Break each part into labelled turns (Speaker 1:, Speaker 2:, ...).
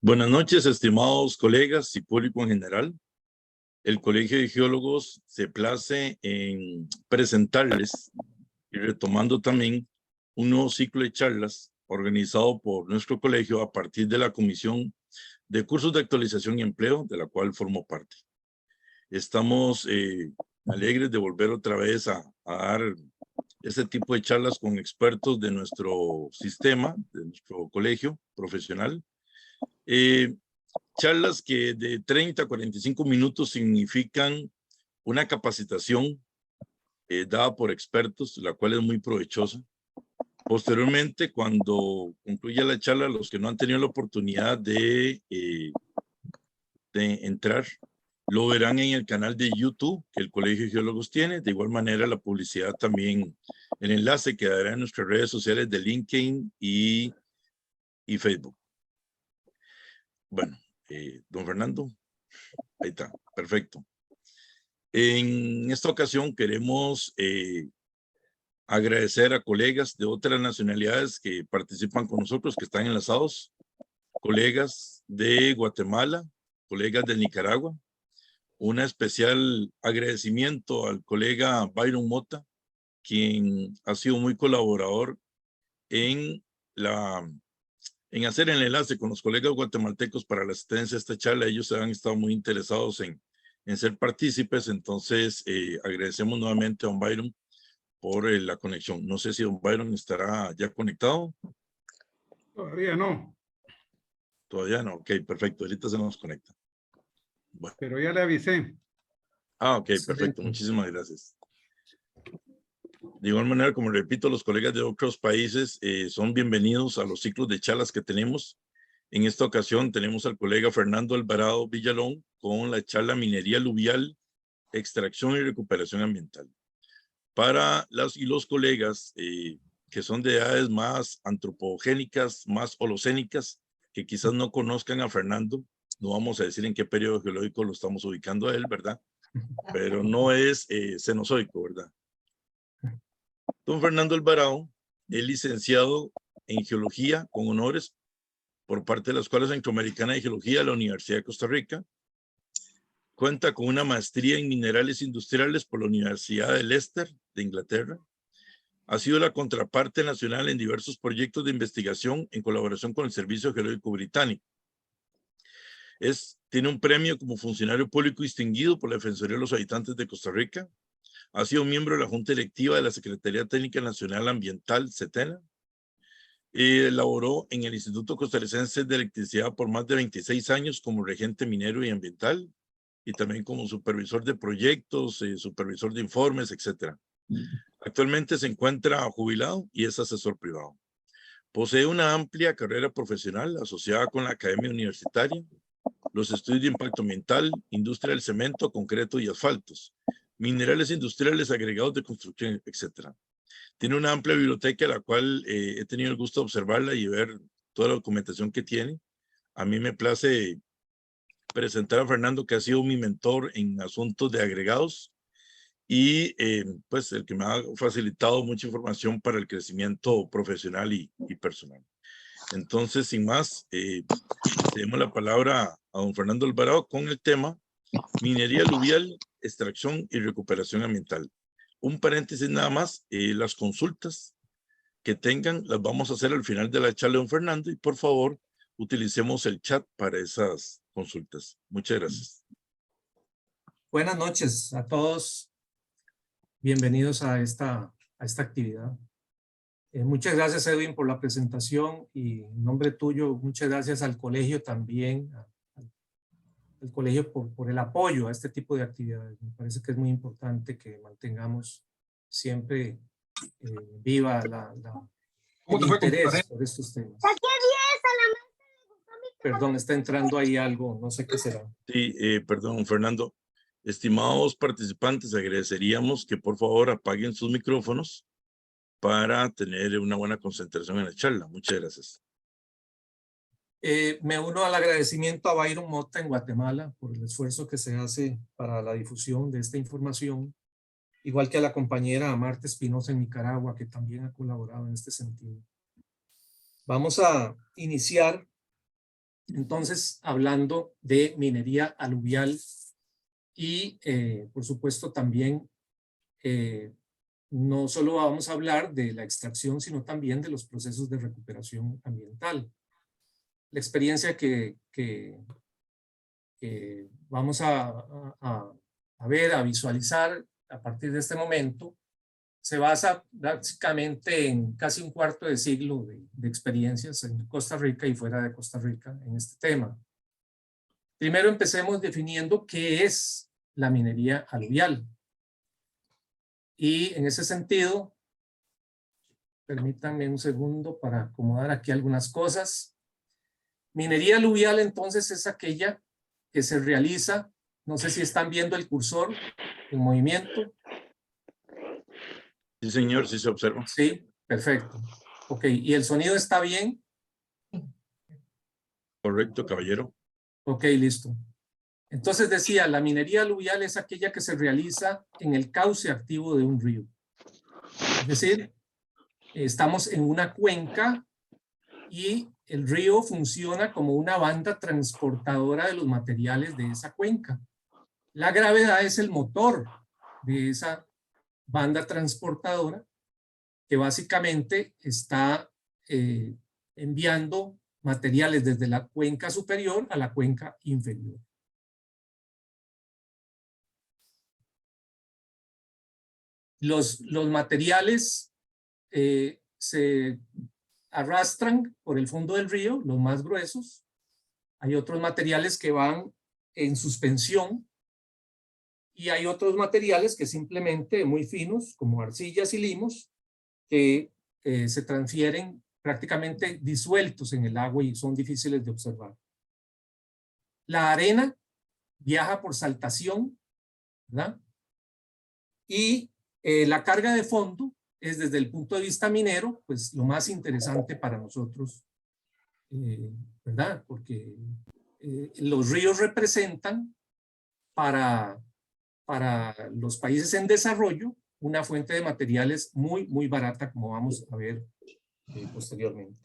Speaker 1: Buenas noches, estimados colegas y público en general. El Colegio de Geólogos se place en presentarles y retomando también un nuevo ciclo de charlas organizado por nuestro colegio a partir de la Comisión de Cursos de Actualización y Empleo, de la cual formo parte. Estamos alegres de volver otra vez a dar este tipo de charlas con expertos de nuestro sistema, de nuestro colegio profesional. Charlas que de 30 a 45 minutos significan una capacitación dada por expertos, la cual es muy provechosa. Posteriormente, cuando concluya la charla, los que no han tenido la oportunidad de entrar, lo verán en el canal de YouTube que el Colegio de Geólogos tiene. De igual manera, la publicidad también, el enlace quedará en nuestras redes sociales de LinkedIn y Facebook. Bueno, don Fernando, ahí está, perfecto. En esta ocasión queremos agradecer a colegas de otras nacionalidades que participan con nosotros, que están enlazados, colegas de Guatemala, colegas de Nicaragua. Un especial agradecimiento al colega Byron Mota, quien ha sido muy colaborador en hacer el enlace con los colegas guatemaltecos para la asistencia a esta charla. Ellos han estado muy interesados en ser partícipes, entonces agradecemos nuevamente a don Byron por la conexión. No sé si don Byron estará ya conectado.
Speaker 2: Todavía no.
Speaker 1: Todavía no, ok, perfecto, ahorita se nos conecta. Bueno.
Speaker 2: Pero ya le avisé.
Speaker 1: Ah, ok, perfecto, muchísimas gracias. De igual manera, como repito, los colegas de otros países son bienvenidos a los ciclos de charlas que tenemos. En esta ocasión tenemos al colega Fernando Alvarado Villalón con la charla Minería Aluvial, Extracción y Recuperación Ambiental. Para las y los colegas que son de edades más antropogénicas, más holocénicas, que quizás no conozcan a Fernando, no vamos a decir en qué periodo geológico lo estamos ubicando a él, ¿verdad? Pero no es cenozoico, ¿verdad? Don Fernando Alvarado es licenciado en Geología con honores por parte de la Escuela Centroamericana de Geología de la Universidad de Costa Rica. Cuenta con una maestría en Minerales Industriales por la Universidad de Leicester de Inglaterra. Ha sido la contraparte nacional en diversos proyectos de investigación en colaboración con el Servicio Geológico Británico. Tiene un premio como funcionario público distinguido por la Defensoría de los Habitantes de Costa Rica. Ha sido miembro de la Junta Directiva de la Secretaría Técnica Nacional Ambiental, CETENA. Elaboró en el Instituto Costarricense de Electricidad por más de 26 años como regente minero y ambiental y también como supervisor de proyectos, supervisor de informes, etc. Actualmente se encuentra jubilado y es asesor privado. Posee una amplia carrera profesional asociada con la academia universitaria, los estudios de impacto ambiental, industria del cemento, concreto y asfaltos, minerales industriales, agregados de construcción, etc. Tiene una amplia biblioteca, la cual he tenido el gusto de observarla y ver toda la documentación que tiene. A mí me place presentar a Fernando, que ha sido mi mentor en asuntos de agregados y pues el que me ha facilitado mucha información para el crecimiento profesional y personal. Entonces, sin más, cedemos la palabra a don Fernando Alvarado con el tema Minería Aluvial, Extracción y Recuperación Ambiental. Un paréntesis nada más, las consultas que tengan las vamos a hacer al final de la charla de don Fernando y por favor utilicemos el chat para esas consultas. Muchas gracias.
Speaker 3: Buenas noches a todos. Bienvenidos a esta actividad. Muchas gracias, Edwin, por la presentación y en nombre tuyo, muchas gracias al colegio también, al colegio por el apoyo a este tipo de actividades. Me parece que es muy importante que mantengamos siempre viva el interés por estos temas. Perdón, está entrando ahí algo, no sé qué será.
Speaker 1: Sí, perdón, Fernando. Estimados participantes, agradeceríamos que por favor apaguen sus micrófonos para tener una buena concentración en la charla. Muchas gracias.
Speaker 3: Me uno al agradecimiento a Byron Mota en Guatemala por el esfuerzo que se hace para la difusión de esta información, igual que a la compañera Marta Espinosa en Nicaragua, que también ha colaborado en este sentido. Vamos a iniciar Entonces, hablando de minería aluvial y, por supuesto, también no solo vamos a hablar de la extracción, sino también de los procesos de recuperación ambiental. La experiencia que vamos a ver, a visualizar a partir de este momento, se basa básicamente en casi un cuarto de siglo de experiencias en Costa Rica y fuera de Costa Rica en este tema. Primero empecemos definiendo qué es la minería aluvial. Y en ese sentido, permítanme un segundo para acomodar aquí algunas cosas. Minería aluvial entonces es aquella que se realiza, no sé si están viendo el cursor en movimiento.
Speaker 1: Sí, señor, sí se observa.
Speaker 3: Sí, perfecto. Ok, ¿y el sonido está bien?
Speaker 1: Correcto, caballero.
Speaker 3: Ok, listo. Entonces decía, la minería aluvial es aquella que se realiza en el cauce activo de un río. Es decir, estamos en una cuenca y el río funciona como una banda transportadora de los materiales de esa cuenca. La gravedad es el motor de esa banda transportadora que básicamente está enviando materiales desde la cuenca superior a la cuenca inferior. Los materiales se arrastran por el fondo del río, los más gruesos. Hay otros materiales que van en suspensión y hay otros materiales que simplemente muy finos, como arcillas y limos, que se transfieren prácticamente disueltos en el agua y son difíciles de observar. La arena viaja por saltación, ¿verdad? Y la carga de fondo es, desde el punto de vista minero, pues lo más interesante para nosotros, ¿verdad? Porque los ríos representan para los países en desarrollo una fuente de materiales muy, muy barata, como vamos a ver posteriormente.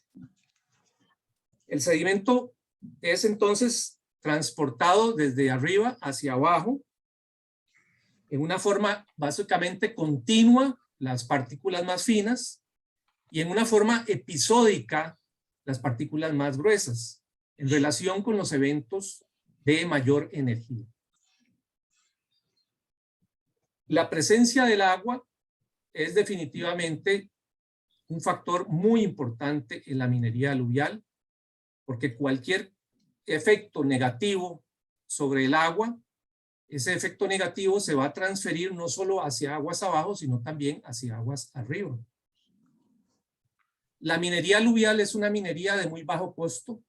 Speaker 3: El sedimento es entonces transportado desde arriba hacia abajo en una forma básicamente continua, las partículas más finas, y en una forma episódica, las partículas más gruesas, en relación con los eventos de mayor energía. La presencia del agua es definitivamente un factor muy importante en la minería aluvial, porque cualquier efecto negativo sobre el agua, ese efecto negativo se va a transferir no solo hacia aguas abajo, sino también hacia aguas arriba. La minería aluvial es una minería de muy bajo costo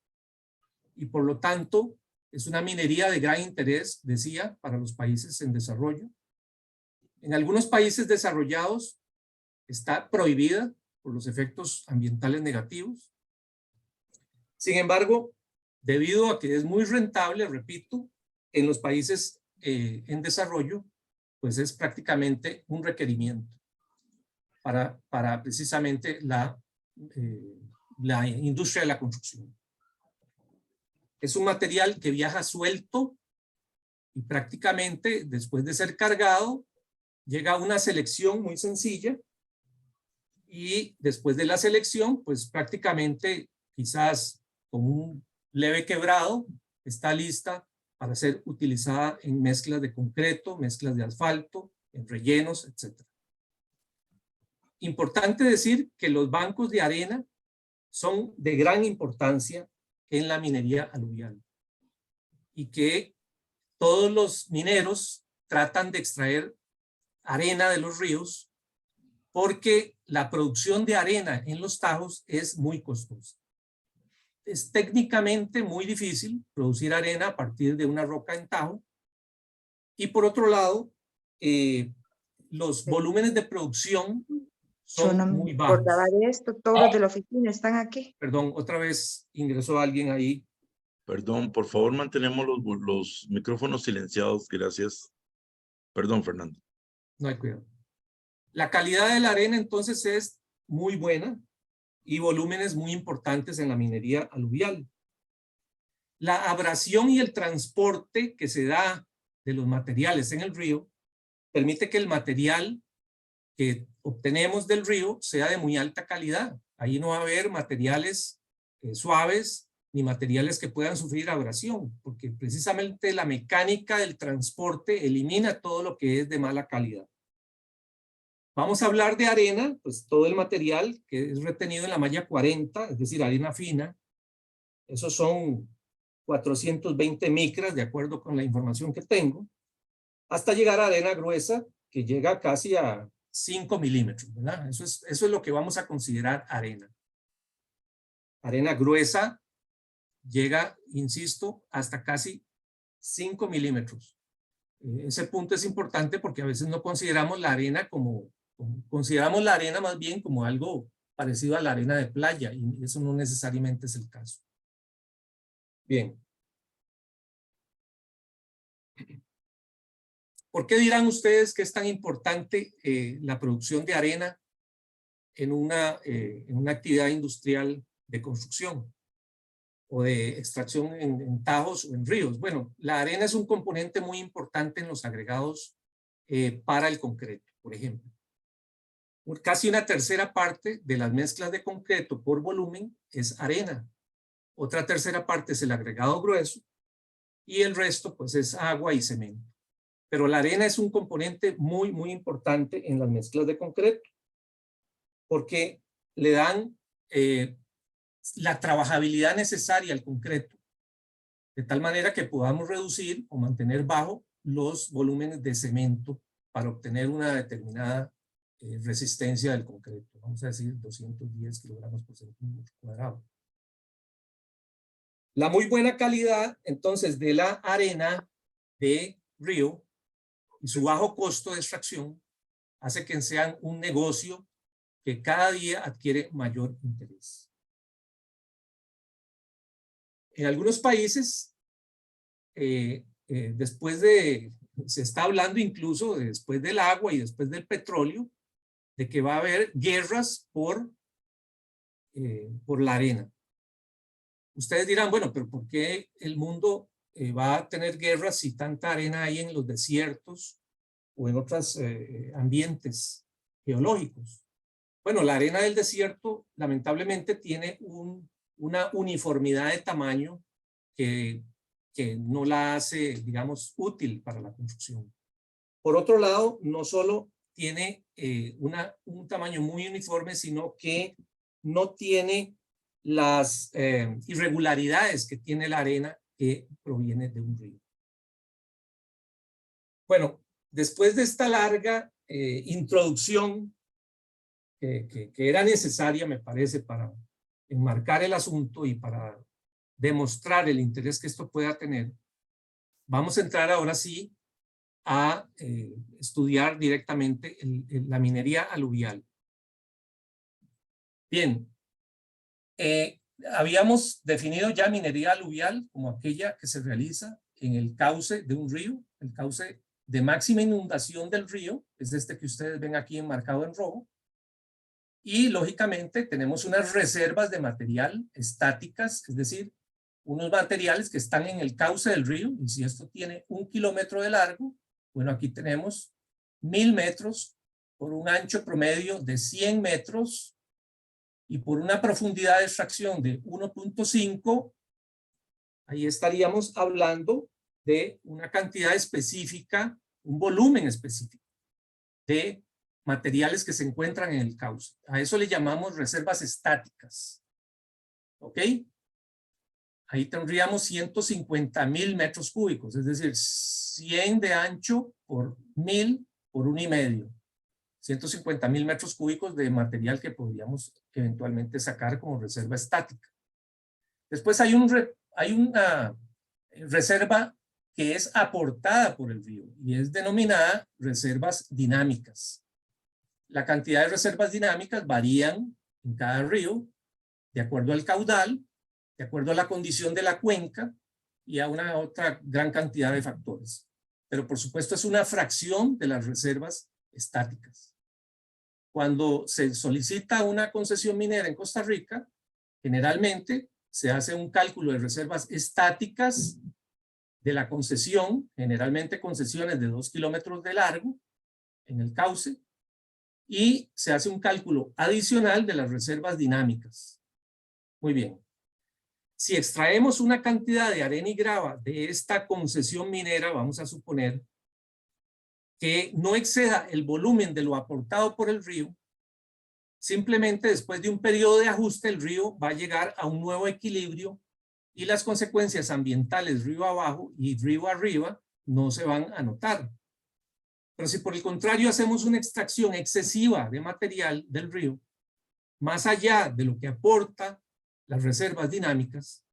Speaker 3: y por lo tanto es una minería de gran interés, decía, para los países en desarrollo. En algunos países desarrollados está prohibida por los efectos ambientales negativos. Sin embargo, debido a que es muy rentable, repito, en los países en desarrollo, pues es prácticamente un requerimiento para precisamente la industria de la construcción. Es un material que viaja suelto y prácticamente después de ser cargado llega a una selección muy sencilla y después de la selección pues prácticamente quizás con un leve quebrado está lista para ser utilizada en mezclas de concreto, mezclas de asfalto, en rellenos, etc. Importante decir que los bancos de arena son de gran importancia en la minería aluvial y que todos los mineros tratan de extraer arena de los ríos porque la producción de arena en los tajos es muy costosa. Es técnicamente muy difícil producir arena a partir de una roca en tajo y por otro lado los volúmenes de producción son
Speaker 4: Yo no
Speaker 3: muy
Speaker 4: me
Speaker 3: bajos.
Speaker 4: acordaba de esto, todos los de la oficina están aquí.
Speaker 3: Perdón, otra vez ingresó alguien ahí.
Speaker 1: Perdón, por favor, mantenemos los micrófonos silenciados. Gracias. Perdón, Fernando.
Speaker 3: No hay cuidado. La calidad de la arena entonces es muy buena y volúmenes muy importantes en la minería aluvial. La abrasión y el transporte que se da de los materiales en el río permite que el material que obtenemos del río sea de muy alta calidad. Ahí no va a haber materiales suaves ni materiales que puedan sufrir abrasión, porque precisamente la mecánica del transporte elimina todo lo que es de mala calidad. Vamos a hablar de arena, pues todo el material que es retenido en la malla 40, es decir, arena fina. Esos son 420 micras, de acuerdo con la información que tengo, hasta llegar a arena gruesa, que llega casi a 5 milímetros, ¿verdad? Eso es lo que vamos a considerar arena. Arena gruesa llega, insisto, hasta casi 5 milímetros. Ese punto es importante porque a veces no consideramos la arena consideramos la arena más bien como algo parecido a la arena de playa, y eso no necesariamente es el caso. Bien. ¿Por qué dirán ustedes que es tan importante la producción de arena en una actividad industrial de construcción o de extracción en tajos o en ríos? Bueno, la arena es un componente muy importante en los agregados para el concreto, por ejemplo. Casi una tercera parte de las mezclas de concreto por volumen es arena. Otra tercera parte es el agregado grueso y el resto pues es agua y cemento. Pero la arena es un componente muy, muy importante en las mezclas de concreto porque le dan la trabajabilidad necesaria al concreto, de tal manera que podamos reducir o mantener bajo los volúmenes de cemento para obtener una determinada resistencia del concreto. Vamos a decir 210 kilogramos por centímetro cuadrado. La muy buena calidad, entonces, de la arena de río y su bajo costo de extracción hace que sean un negocio que cada día adquiere mayor interés. En algunos países, se está hablando incluso después del agua y después del petróleo, de que va a haber guerras por la arena. Ustedes dirán, bueno, pero ¿por qué el mundo va a tener guerras si tanta arena hay en los desiertos o en otros ambientes geológicos? Bueno, la arena del desierto lamentablemente tiene una uniformidad de tamaño que no la hace, digamos, útil para la construcción. Por otro lado, no solo tiene un tamaño muy uniforme, sino que no tiene las irregularidades que tiene la arena que proviene de un río. Bueno, después de esta larga introducción que era necesaria, me parece, para enmarcar el asunto y para demostrar el interés que esto pueda tener, vamos a entrar ahora sí a estudiar directamente la minería aluvial. Bien, habíamos definido ya minería aluvial como aquella que se realiza en el cauce de un río, el cauce de máxima inundación del río, es este que ustedes ven aquí enmarcado en rojo, y lógicamente tenemos unas reservas de material estáticas, es decir, unos materiales que están en el cauce del río, y si esto tiene 1 kilómetro de largo, bueno, aquí tenemos 1000 metros por un ancho promedio de 100 metros y por una profundidad de extracción de 1.5, ahí estaríamos hablando de una cantidad específica, un volumen específico de materiales que se encuentran en el cauce. A eso le llamamos reservas estáticas. ¿Ok? Ahí tendríamos 150,000 metros cúbicos, es decir, 100 de ancho por 1000 por 1,5. 150,000 metros cúbicos de material que podríamos eventualmente sacar como reserva estática. Después hay una reserva que es aportada por el río y es denominada reservas dinámicas. La cantidad de reservas dinámicas varían en cada río de acuerdo al caudal, de acuerdo a la condición de la cuenca y a una otra gran cantidad de factores. Pero por supuesto es una fracción de las reservas estáticas. Cuando se solicita una concesión minera en Costa Rica, generalmente se hace un cálculo de reservas estáticas de la concesión, generalmente concesiones de 2 kilómetros de largo en el cauce, y se hace un cálculo adicional de las reservas dinámicas. Muy bien. Si extraemos una cantidad de arena y grava de esta concesión minera, vamos a suponer que no exceda el volumen de lo aportado por el río, simplemente después de un periodo de ajuste el río va a llegar a un nuevo equilibrio y las consecuencias ambientales río abajo y río arriba no se van a notar. Pero si por el contrario hacemos una extracción excesiva de material del río, más allá de lo que aporta las reservas dinámicas,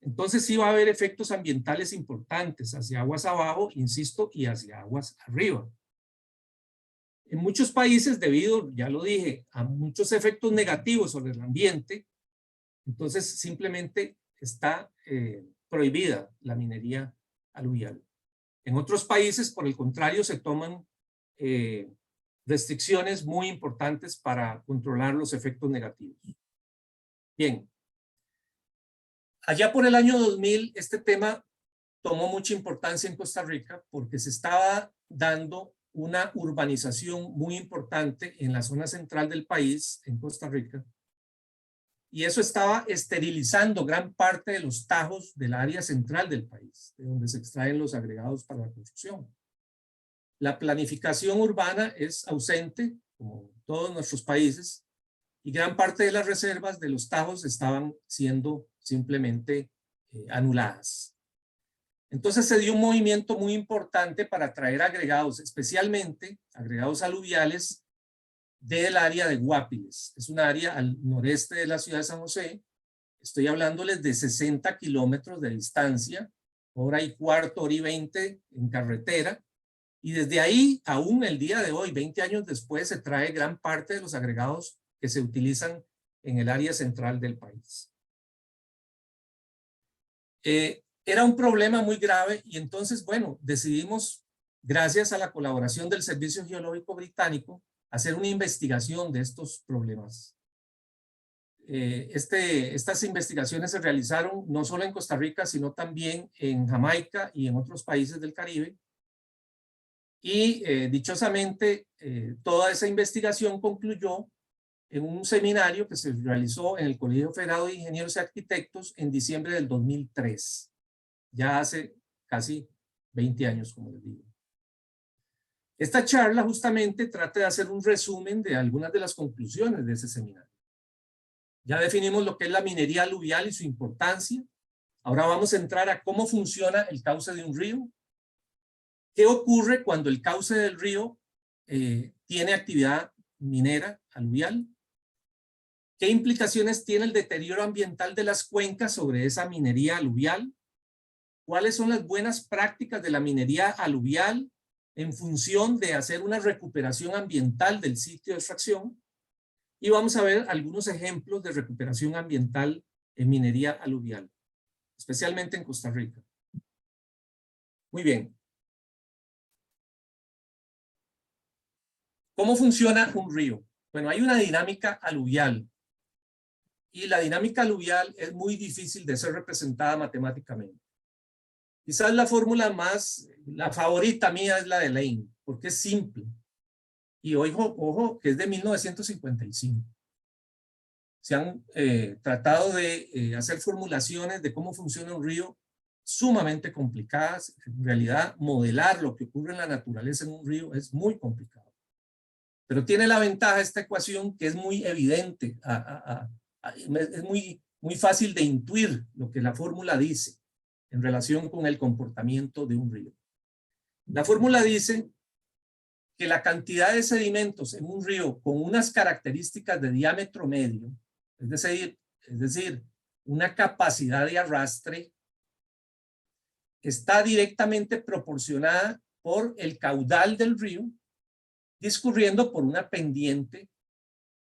Speaker 3: entonces sí va a haber efectos ambientales importantes hacia aguas abajo, insisto, y hacia aguas arriba. En muchos países, debido, ya lo dije, a muchos efectos negativos sobre el ambiente, entonces simplemente está prohibida la minería aluvial. En otros países, por el contrario, se toman restricciones muy importantes para controlar los efectos negativos. Bien. Allá por el año 2000, este tema tomó mucha importancia en Costa Rica porque se estaba dando una urbanización muy importante en la zona central del país, en Costa Rica, y eso estaba esterilizando gran parte de los tajos del área central del país, de donde se extraen los agregados para la construcción. La planificación urbana es ausente, como en todos nuestros países, y gran parte de las reservas de los tajos estaban siendo simplemente anuladas. Entonces se dio un movimiento muy importante para traer agregados, especialmente agregados aluviales del área de Guapiles. Es un área al noreste de la ciudad de San José. Estoy hablándoles de 60 kilómetros de distancia, hora y cuarto, hora y 20 en carretera. Y desde ahí, aún el día de hoy, 20 años después, se trae gran parte de los agregados que se utilizan en el área central del país. Era un problema muy grave y entonces, bueno, decidimos, gracias a la colaboración del Servicio Geológico Británico, hacer una investigación de estos problemas. Estas investigaciones se realizaron no solo en Costa Rica, sino también en Jamaica y en otros países del Caribe. Y dichosamente, toda esa investigación concluyó en un seminario que se realizó en el Colegio Federado de Ingenieros y Arquitectos en diciembre del 2003. Ya hace casi 20 años, como les digo. Esta charla justamente trata de hacer un resumen de algunas de las conclusiones de ese seminario. Ya definimos lo que es la minería aluvial y su importancia. Ahora vamos a entrar a cómo funciona el cauce de un río. ¿Qué ocurre cuando el cauce del río tiene actividad minera aluvial? ¿Qué implicaciones tiene el deterioro ambiental de las cuencas sobre esa minería aluvial? ¿Cuáles son las buenas prácticas de la minería aluvial en función de hacer una recuperación ambiental del sitio de extracción? Y vamos a ver algunos ejemplos de recuperación ambiental en minería aluvial, especialmente en Costa Rica. Muy bien. ¿Cómo funciona un río? Bueno, hay una dinámica aluvial. Y la dinámica aluvial es muy difícil de ser representada matemáticamente. Quizás la fórmula la favorita mía es la de Lane, porque es simple. Y ojo, que es de 1955. Se han tratado de hacer formulaciones de cómo funciona un río sumamente complicadas. En realidad, modelar lo que ocurre en la naturaleza en un río es muy complicado. Pero tiene la ventaja esta ecuación que es muy evidente, es muy fácil de intuir lo que la fórmula dice en relación con el comportamiento de un río. La fórmula dice que la cantidad de sedimentos en un río con unas características de diámetro medio, es decir, una capacidad de arrastre, está directamente proporcionada por el caudal del río discurriendo por una pendiente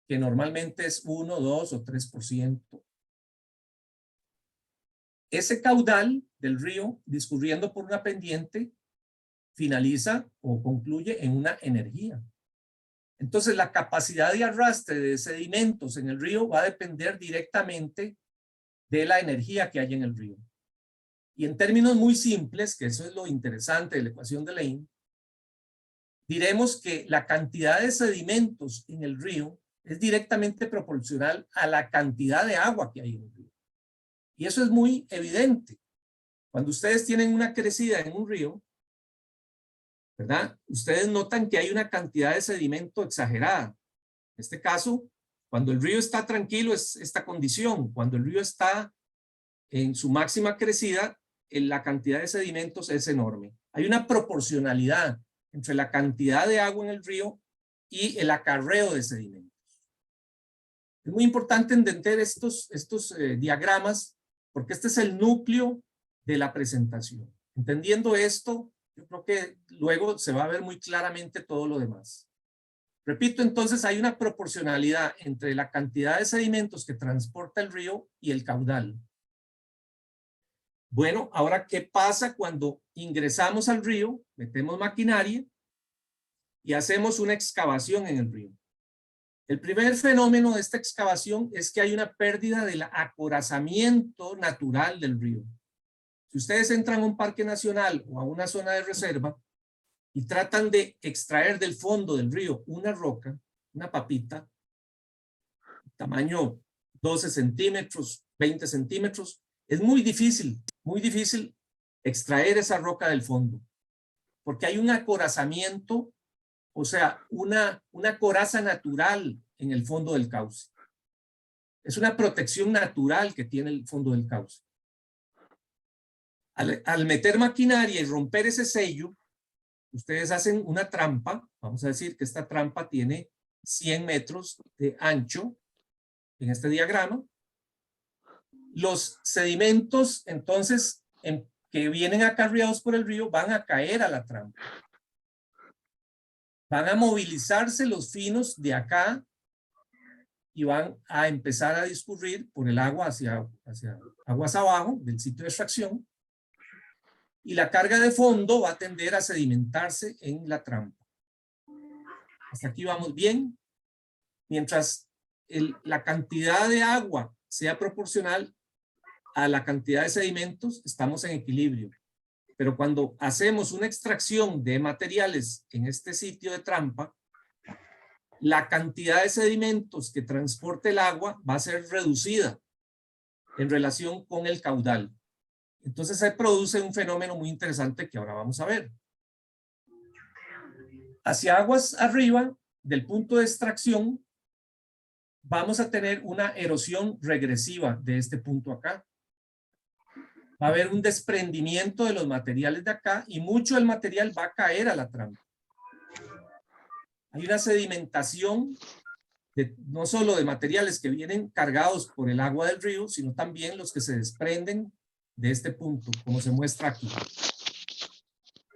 Speaker 3: que normalmente es 1, 2 o 3%. Ese caudal del río discurriendo por una pendiente finaliza o concluye en una energía. Entonces la capacidad de arrastre de sedimentos en el río va a depender directamente de la energía que hay en el río. Y en términos muy simples, que eso es lo interesante de la ecuación de Lane, diremos que la cantidad de sedimentos en el río es directamente proporcional a la cantidad de agua que hay en el río. Y eso es muy evidente. Cuando ustedes tienen una crecida en un río, ¿verdad? Ustedes notan que hay una cantidad de sedimento exagerada. En este caso, cuando el río está tranquilo es esta condición. Cuando el río está en su máxima crecida, la cantidad de sedimentos es enorme. Hay una proporcionalidad entre la cantidad de agua en el río y el acarreo de sedimentos. Es muy importante entender estos diagramas porque este es el núcleo de la presentación. Entendiendo esto, yo creo que luego se va a ver muy claramente todo lo demás. Repito, entonces hay una proporcionalidad entre la cantidad de sedimentos que transporta el río y el caudal. Bueno, ahora, ¿qué pasa cuando ingresamos al río, metemos maquinaria y hacemos una excavación en el río? El primer fenómeno de esta excavación es que hay una pérdida del acorazamiento natural del río. Si ustedes entran a un parque nacional o a una zona de reserva y tratan de extraer del fondo del río una roca, una papita, tamaño 12 centímetros, 20 centímetros, es muy difícil extraer esa roca del fondo, porque hay un acorazamiento, o sea, una coraza natural en el fondo del cauce. Es una protección natural que tiene el fondo del cauce. Al meter maquinaria y romper ese sello, ustedes hacen una trampa. Vamos a decir que esta trampa tiene 100 metros de ancho en este diagrama. Los sedimentos, entonces, que vienen acarreados por el río, van a caer a la trampa. Van a movilizarse los finos de acá y van a empezar a discurrir por el agua hacia aguas abajo del sitio de extracción. Y la carga de fondo va a tender a sedimentarse en la trampa. Hasta aquí vamos bien. Mientras la cantidad de agua sea proporcional a la cantidad de sedimentos, estamos en equilibrio. Pero cuando hacemos una extracción de materiales en este sitio de trampa, la cantidad de sedimentos que transporte el agua va a ser reducida en relación con el caudal. Entonces se produce un fenómeno muy interesante que ahora vamos a ver. Hacia aguas arriba del punto de extracción vamos a tener una erosión regresiva de este punto acá. Va a haber un desprendimiento de los materiales de acá y mucho del material va a caer a la trampa. Hay una sedimentación no solo de materiales que vienen cargados por el agua del río, sino también los que se desprenden de este punto, como se muestra aquí.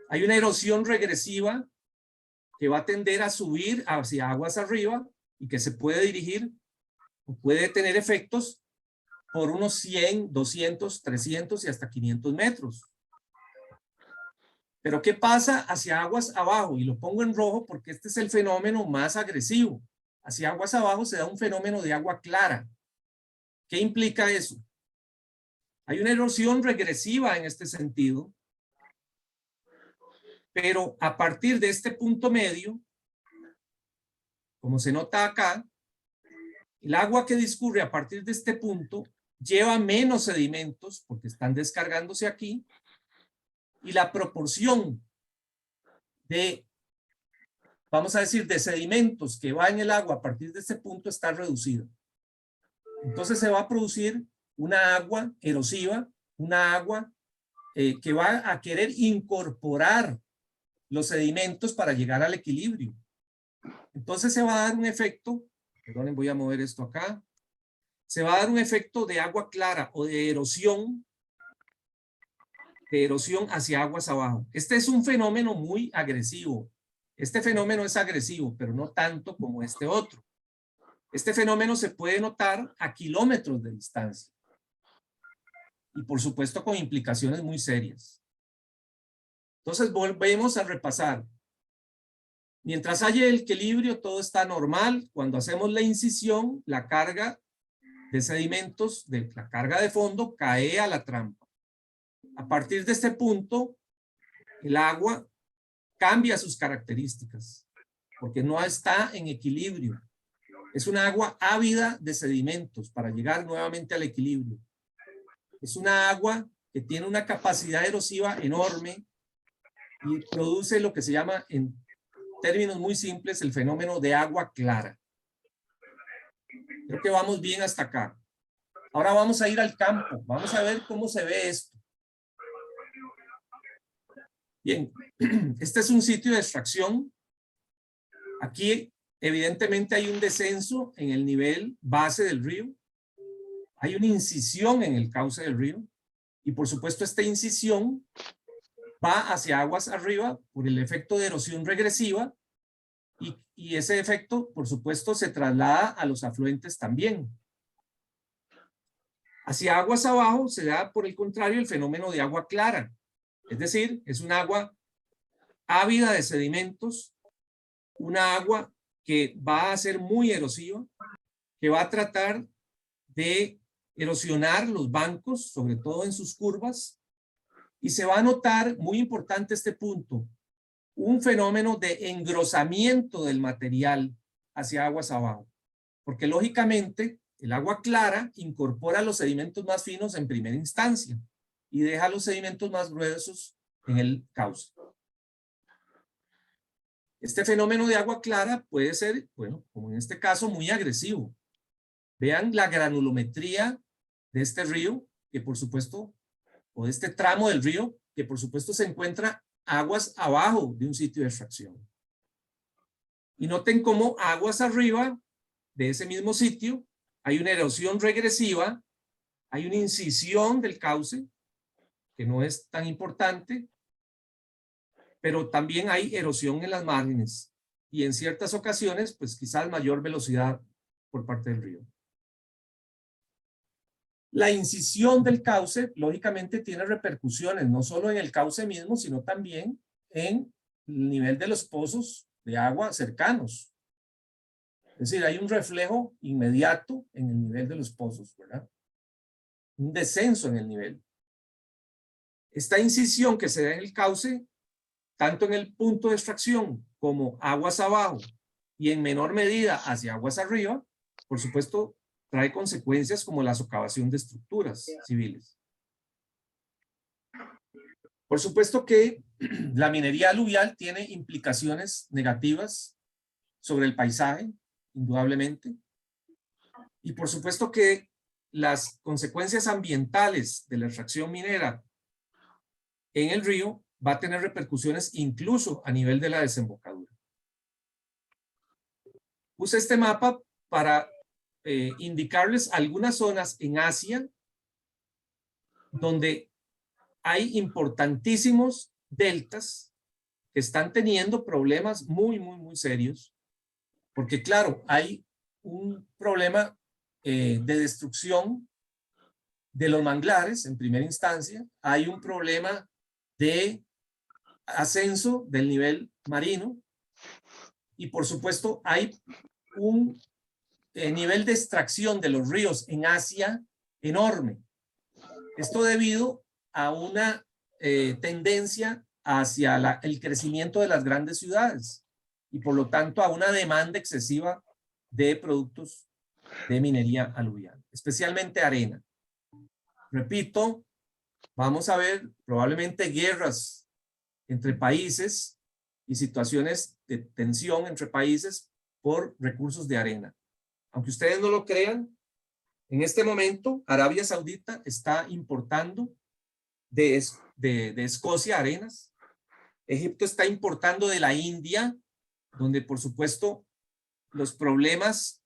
Speaker 3: Hay una erosión regresiva que va a tender a subir hacia aguas arriba y que se puede dirigir o puede tener efectos por unos 100, 200, 300 y hasta 500 metros. Pero ¿qué pasa hacia aguas abajo? Y lo pongo en rojo porque este es el fenómeno más agresivo. Hacia aguas abajo se da un fenómeno de agua clara. ¿Qué implica eso? Hay una erosión regresiva en este sentido, pero a partir de este punto medio, como se nota acá, el agua que discurre a partir de este punto lleva menos sedimentos porque están descargándose aquí y la proporción de, vamos a decir, de sedimentos que va en el agua a partir de este punto está reducida. Entonces se va a producir una agua erosiva, una agua que va a querer incorporar los sedimentos para llegar al equilibrio. Entonces se va a dar un efecto, perdonen, voy a mover esto acá, se va a dar un efecto de agua clara o de erosión hacia aguas abajo. Este es un fenómeno muy agresivo. Este fenómeno es agresivo, pero no tanto como este otro. Este fenómeno se puede notar a kilómetros de distancia. Y por supuesto con implicaciones muy serias. Entonces volvemos a repasar. Mientras haya el equilibrio, todo está normal. Cuando hacemos la incisión, la carga de sedimentos de la carga de fondo cae a la trampa. A partir de este punto, el agua cambia sus características porque no está en equilibrio. Es una agua ávida de sedimentos para llegar nuevamente al equilibrio. Es una agua que tiene una capacidad erosiva enorme y produce lo que se llama, en términos muy simples, el fenómeno de agua clara. Creo que vamos bien hasta acá. Ahora vamos a ir al campo. Vamos a ver cómo se ve esto. Bien, este es un sitio de extracción. Aquí, evidentemente, hay un descenso en el nivel base del río. Hay una incisión en el cauce del río. Y, por supuesto, esta incisión va hacia aguas arriba por el efecto de erosión regresiva. Y ese efecto, por supuesto, se traslada a los afluentes también. Hacia aguas abajo se da, por el contrario, el fenómeno de agua clara. Es decir, es un agua ávida de sedimentos, una agua que va a ser muy erosiva, que va a tratar de erosionar los bancos, sobre todo en sus curvas, y se va a notar, muy importante este punto, un fenómeno de engrosamiento del material hacia aguas abajo, porque lógicamente el agua clara incorpora los sedimentos más finos en primera instancia y deja los sedimentos más gruesos en el cauce. Este fenómeno de agua clara puede ser, bueno, como en este caso, muy agresivo. Vean la granulometría de este río, que por supuesto, o de este tramo del río, que por supuesto se encuentra aguas abajo de un sitio de extracción. Y noten cómo aguas arriba de ese mismo sitio hay una erosión regresiva, hay una incisión del cauce, que no es tan importante, pero también hay erosión en las márgenes y en ciertas ocasiones, pues quizás mayor velocidad por parte del río. La incisión del cauce, lógicamente, tiene repercusiones, no solo en el cauce mismo, sino también en el nivel de los pozos de agua cercanos. Es decir, hay un reflejo inmediato en el nivel de los pozos, ¿verdad? Un descenso en el nivel. Esta incisión que se da en el cauce, tanto en el punto de extracción como aguas abajo y en menor medida hacia aguas arriba, por supuesto, trae consecuencias como la socavación de estructuras civiles. Por supuesto que la minería aluvial tiene implicaciones negativas sobre el paisaje, indudablemente. Y por supuesto que las consecuencias ambientales de la extracción minera en el río va a tener repercusiones incluso a nivel de la desembocadura. Puse este mapa para indicarles algunas zonas en Asia donde hay importantísimos deltas que están teniendo problemas muy serios, porque claro, hay un problema de destrucción de los manglares en primera instancia, hay un problema de ascenso del nivel marino y por supuesto hay un nivel de extracción de los ríos en Asia enorme. Esto debido a una tendencia hacia el crecimiento de las grandes ciudades y por lo tanto a una demanda excesiva de productos de minería aluvial, especialmente arena. Repito, vamos a ver probablemente guerras entre países y situaciones de tensión entre países por recursos de arena. Aunque ustedes no lo crean, en este momento Arabia Saudita está importando de Escocia arenas. Egipto está importando de la India, donde por supuesto los problemas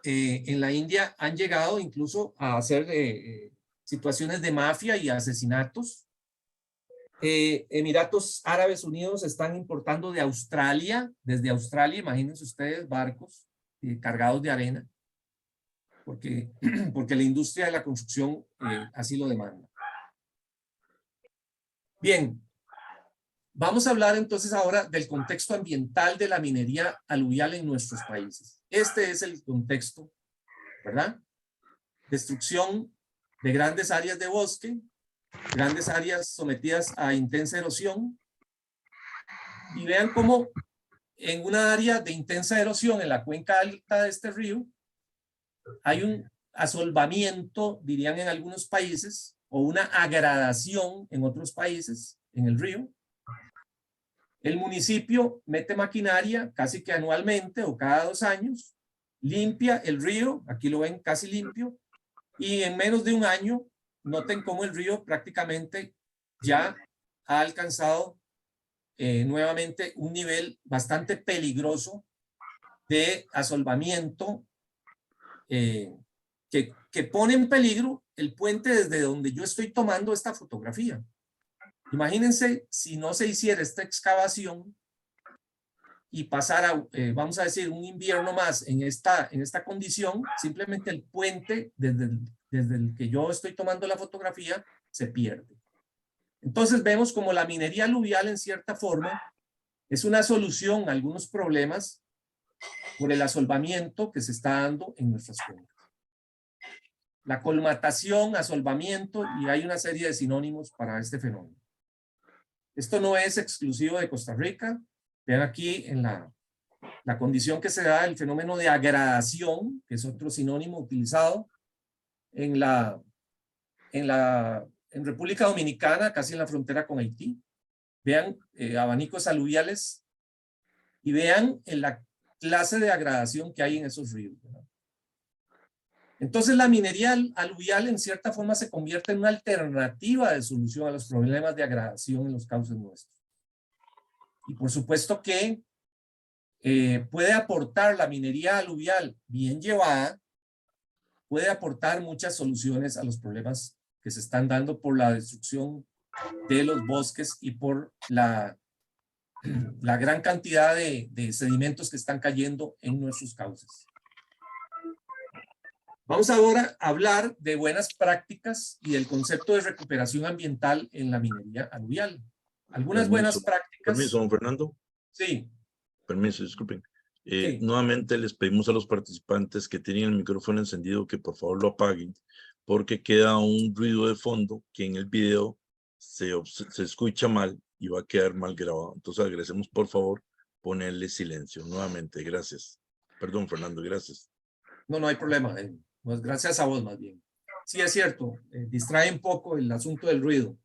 Speaker 3: en la India han llegado incluso a hacer situaciones de mafia y asesinatos. Emiratos Árabes Unidos están importando de Australia, desde Australia, imagínense ustedes, barcos cargados de arena, porque la industria de la construcción así lo demanda. Bien, vamos a hablar entonces ahora del contexto ambiental de la minería aluvial en nuestros países. Este es el contexto, ¿verdad? destrucción de grandes áreas de bosque, grandes áreas sometidas a intensa erosión. Y vean cómo en una área de intensa erosión en la cuenca alta de este río hay un asolvamiento, dirían en algunos países, o una agradación en otros países en el río. El municipio mete maquinaria casi que anualmente o cada 2 años, limpia el río, aquí lo ven casi limpio, y en menos de un año, noten cómo el río prácticamente ya ha alcanzado nuevamente un nivel bastante peligroso de asolvamiento que pone en peligro el puente desde donde yo estoy tomando esta fotografía. Imagínense si no se hiciera esta excavación y pasara, vamos a decir, un invierno más en esta condición, simplemente el puente desde el que yo estoy tomando la fotografía se pierde. Entonces vemos como la minería aluvial en cierta forma es una solución a algunos problemas por el asolvamiento que se está dando en nuestras cuencas. La colmatación, asolvamiento, y hay una serie de sinónimos para este fenómeno. Esto no es exclusivo de Costa Rica. Vean aquí en la condición que se da el fenómeno de agradación, que es otro sinónimo utilizado en República Dominicana, casi en la frontera con Haití. Vean abanicos aluviales y vean en la clase de agradación que hay en esos ríos, ¿verdad? Entonces la minería aluvial en cierta forma se convierte en una alternativa de solución a los problemas de agradación en los cauces nuestros. Y por supuesto que puede aportar la minería aluvial bien llevada, puede aportar muchas soluciones a los problemas que se están dando por la destrucción de los bosques y por la gran cantidad de sedimentos que están cayendo en nuestros cauces. Vamos ahora a hablar de buenas prácticas y del concepto de recuperación ambiental en la minería aluvial. Algunas buenas prácticas.
Speaker 1: Permiso, don Fernando.
Speaker 3: Sí.
Speaker 1: Permiso, disculpen.
Speaker 3: Sí.
Speaker 1: Nuevamente les pedimos a los participantes que tienen el micrófono encendido que por favor lo apaguen, porque queda un ruido de fondo que en el video se escucha mal y va a quedar mal grabado. Entonces agradecemos por favor ponerle silencio nuevamente. Gracias. Perdón, Fernando, gracias.
Speaker 3: No hay problema. Pues gracias a vos más bien. Sí, es cierto. Distrae un poco el asunto del ruido.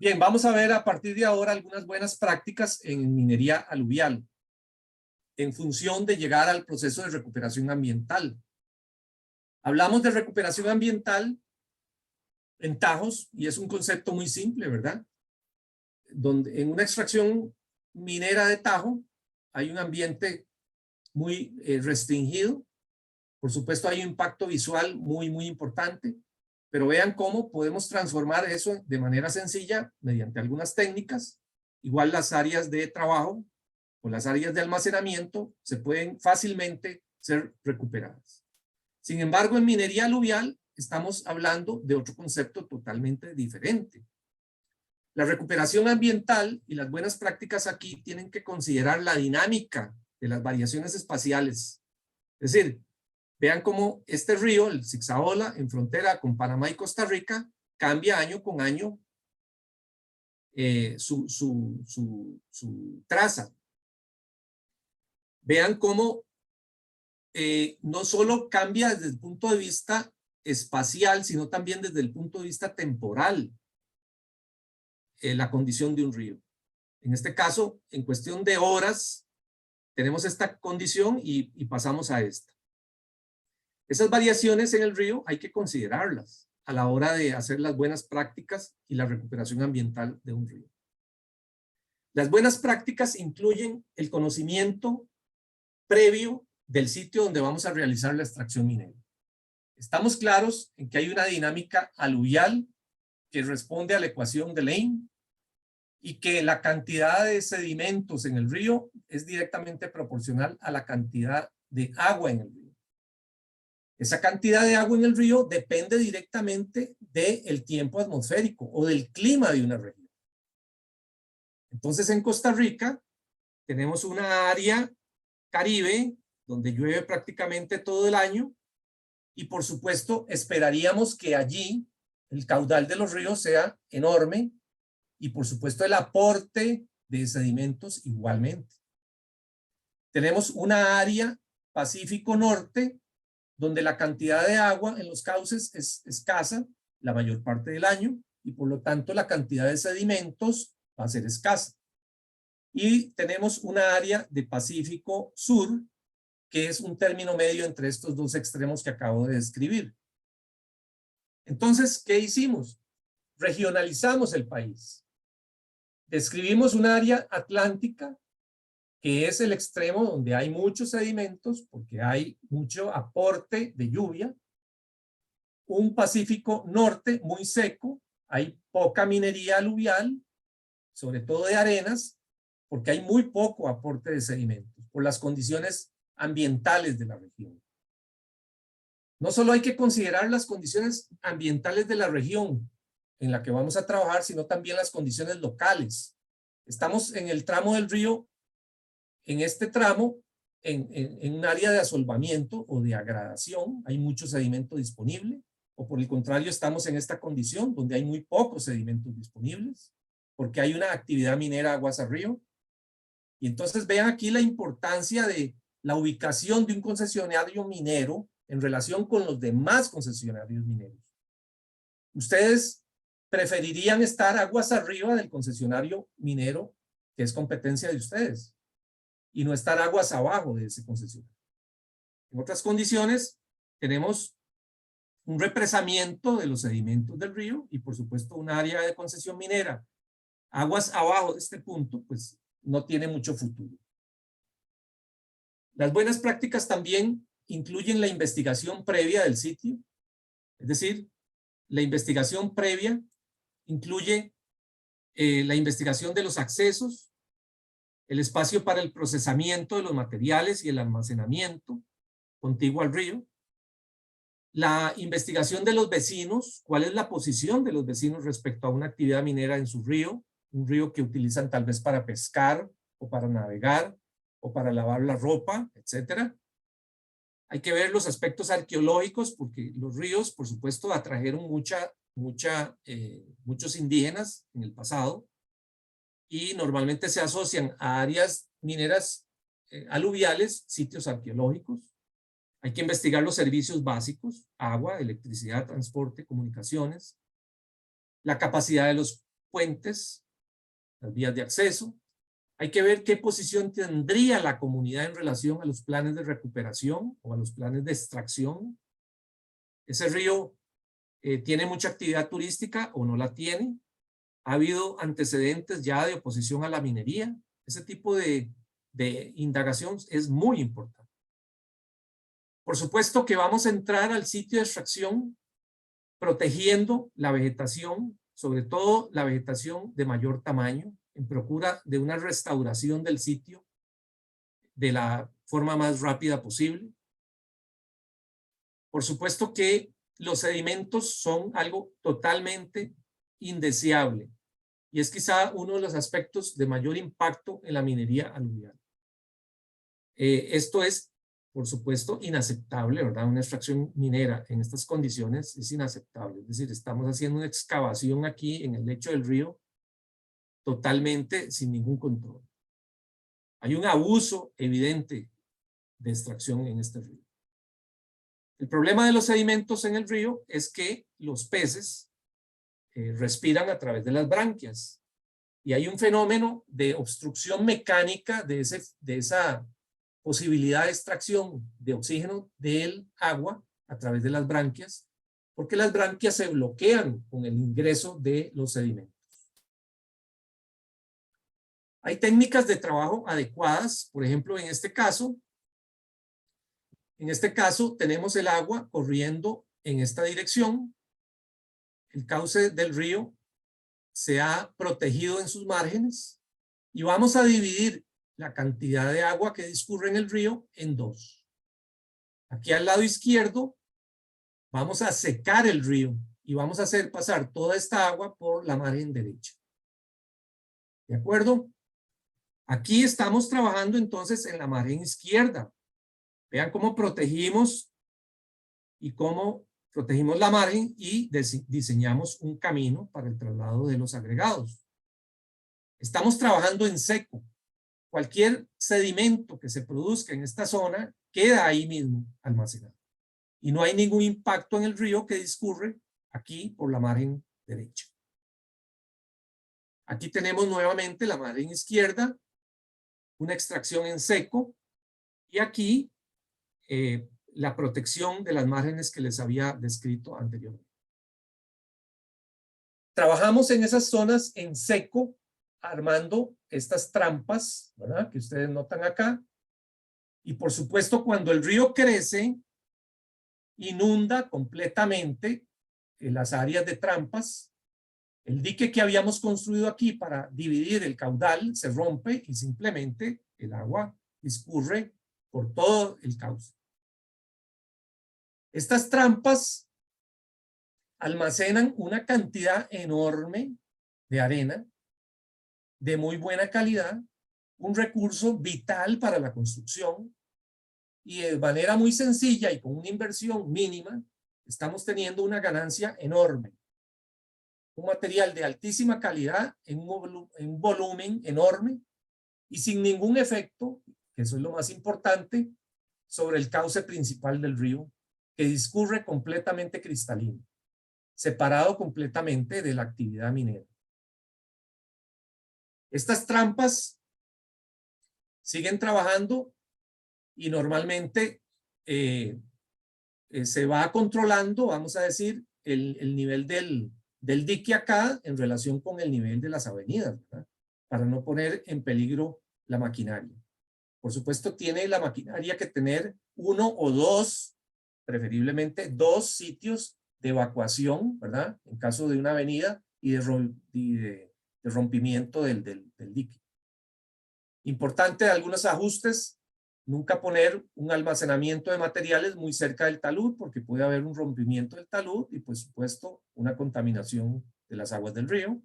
Speaker 3: Bien, vamos a ver a partir de ahora algunas buenas prácticas en minería aluvial en función de llegar al proceso de recuperación ambiental. Hablamos de recuperación ambiental en tajos y es un concepto muy simple, ¿verdad? Donde en una extracción minera de tajo hay un ambiente muy restringido. Por supuesto hay un impacto visual muy importante, pero vean cómo podemos transformar eso de manera sencilla mediante algunas técnicas. Igual las áreas de trabajo o las áreas de almacenamiento se pueden fácilmente ser recuperadas. Sin embargo, en minería aluvial estamos hablando de otro concepto totalmente diferente. La recuperación ambiental y las buenas prácticas aquí tienen que considerar la dinámica de las variaciones espaciales. Es decir, vean cómo este río, el Zixaola, en frontera con Panamá y Costa Rica, cambia año con año su traza. Vean cómo no solo cambia desde el punto de vista espacial, sino también desde el punto de vista temporal la condición de un río. En este caso, en cuestión de horas, tenemos esta condición y pasamos a esta. Esas variaciones en el río hay que considerarlas a la hora de hacer las buenas prácticas y la recuperación ambiental de un río. Las buenas prácticas incluyen el conocimiento previo del sitio donde vamos a realizar la extracción minera. Estamos claros en que hay una dinámica aluvial que responde a la ecuación de Lane y que la cantidad de sedimentos en el río es directamente proporcional a la cantidad de agua en el río. Esa cantidad de agua en el río depende directamente del tiempo atmosférico o del clima de una región. Entonces en Costa Rica tenemos una área Caribe donde llueve prácticamente todo el año y por supuesto esperaríamos que allí el caudal de los ríos sea enorme y por supuesto el aporte de sedimentos igualmente. Tenemos una área Pacífico Norte donde la cantidad de agua en los cauces es escasa la mayor parte del año y por lo tanto la cantidad de sedimentos va a ser escasa. Y tenemos una área de Pacífico Sur que es un término medio entre estos dos extremos que acabo de describir. Entonces, ¿qué hicimos? Regionalizamos el país. Describimos un área atlántica que es el extremo donde hay muchos sedimentos porque hay mucho aporte de lluvia. Un Pacífico Norte muy seco, hay poca minería aluvial, sobre todo de arenas, porque hay muy poco aporte de sedimentos por las condiciones ambientales de la región. No solo hay que considerar las condiciones ambientales de la región en la que vamos a trabajar, sino también las condiciones locales. Estamos en el tramo del río, en este tramo, en un área de asolvamiento o de agradación, hay mucho sedimento disponible, o por el contrario estamos en esta condición donde hay muy pocos sedimentos disponibles, porque hay una actividad minera aguas arriba. Y entonces vean aquí la importancia de la ubicación de un concesionario minero en relación con los demás concesionarios mineros. Ustedes preferirían estar aguas arriba del concesionario minero que es competencia de ustedes y no estar aguas abajo de ese concesionario. En otras condiciones tenemos un represamiento de los sedimentos del río y por supuesto un área de concesión minera aguas abajo de este punto pues no tiene mucho futuro. Las buenas prácticas también incluyen la investigación previa del sitio, es decir, la investigación previa incluye la investigación de los accesos, el espacio para el procesamiento de los materiales y el almacenamiento contiguo al río, la investigación de los vecinos, cuál es la posición de los vecinos respecto a una actividad minera en su río, un río que utilizan tal vez para pescar o para navegar o para lavar la ropa, etcétera. Hay que ver los aspectos arqueológicos porque los ríos, por supuesto, atrajeron muchos indígenas en el pasado y normalmente se asocian a áreas mineras aluviales, sitios arqueológicos. Hay que investigar los servicios básicos, agua, electricidad, transporte, comunicaciones, la capacidad de los puentes, las vías de acceso. Hay que ver qué posición tendría la comunidad en relación a los planes de recuperación o a los planes de extracción. Ese río tiene mucha actividad turística o no la tiene. Ha habido antecedentes ya de oposición a la minería. Ese tipo de indagación es muy importante. Por supuesto que vamos a entrar al sitio de extracción protegiendo la vegetación, sobre todo la vegetación de mayor tamaño, en procura de una restauración del sitio de la forma más rápida posible. Por supuesto que los sedimentos son algo totalmente indeseable y es quizá uno de los aspectos de mayor impacto en la minería aluvial. Esto es, por supuesto, inaceptable, ¿verdad? Una extracción minera en estas condiciones es inaceptable. Es decir, estamos haciendo una excavación aquí en el lecho del río totalmente sin ningún control. Hay un abuso evidente de extracción en este río. El problema de los sedimentos en el río es que los peces respiran a través de las branquias y hay un fenómeno de obstrucción mecánica de esa posibilidad de extracción de oxígeno del agua a través de las branquias, porque las branquias se bloquean con el ingreso de los sedimentos. Hay técnicas de trabajo adecuadas, por ejemplo, en este caso tenemos el agua corriendo en esta dirección, el cauce del río se ha protegido en sus márgenes y vamos a dividir la cantidad de agua que discurre en el río en dos. Aquí al lado izquierdo vamos a secar el río y vamos a hacer pasar toda esta agua por la margen derecha. ¿De acuerdo? Aquí estamos trabajando entonces en la margen izquierda. Vean cómo protegimos y cómo protegimos la margen y diseñamos un camino para el traslado de los agregados. Estamos trabajando en seco. Cualquier sedimento que se produzca en esta zona queda ahí mismo almacenado. Y no hay ningún impacto en el río que discurre aquí por la margen derecha. Aquí tenemos nuevamente la margen izquierda, una extracción en seco, y aquí la protección de las márgenes que les había descrito anteriormente. Trabajamos en esas zonas en seco, armando estas trampas, ¿verdad?, que ustedes notan acá. Y por supuesto, cuando el río crece, inunda completamente las áreas de trampas. El dique que habíamos construido aquí para dividir el caudal se rompe y simplemente el agua discurre por todo el cauce. Estas trampas almacenan una cantidad enorme de arena de muy buena calidad, un recurso vital para la construcción, y de manera muy sencilla y con una inversión mínima estamos teniendo una ganancia enorme. Un material de altísima calidad en un volumen enorme y sin ningún efecto, que eso es lo más importante, sobre el cauce principal del río, que discurre completamente cristalino, separado completamente de la actividad minera. Estas trampas siguen trabajando y normalmente se va controlando, vamos a decir, el nivel del dique acá en relación con el nivel de las avenidas, ¿verdad?, para no poner en peligro la maquinaria. Por supuesto, tiene la maquinaria que tener uno o dos, preferiblemente dos sitios de evacuación, ¿verdad?, en caso de una avenida y de rompimiento del dique. Importante algunos ajustes: nunca poner un almacenamiento de materiales muy cerca del talud, porque puede haber un rompimiento del talud y, por supuesto, una contaminación de las aguas del río.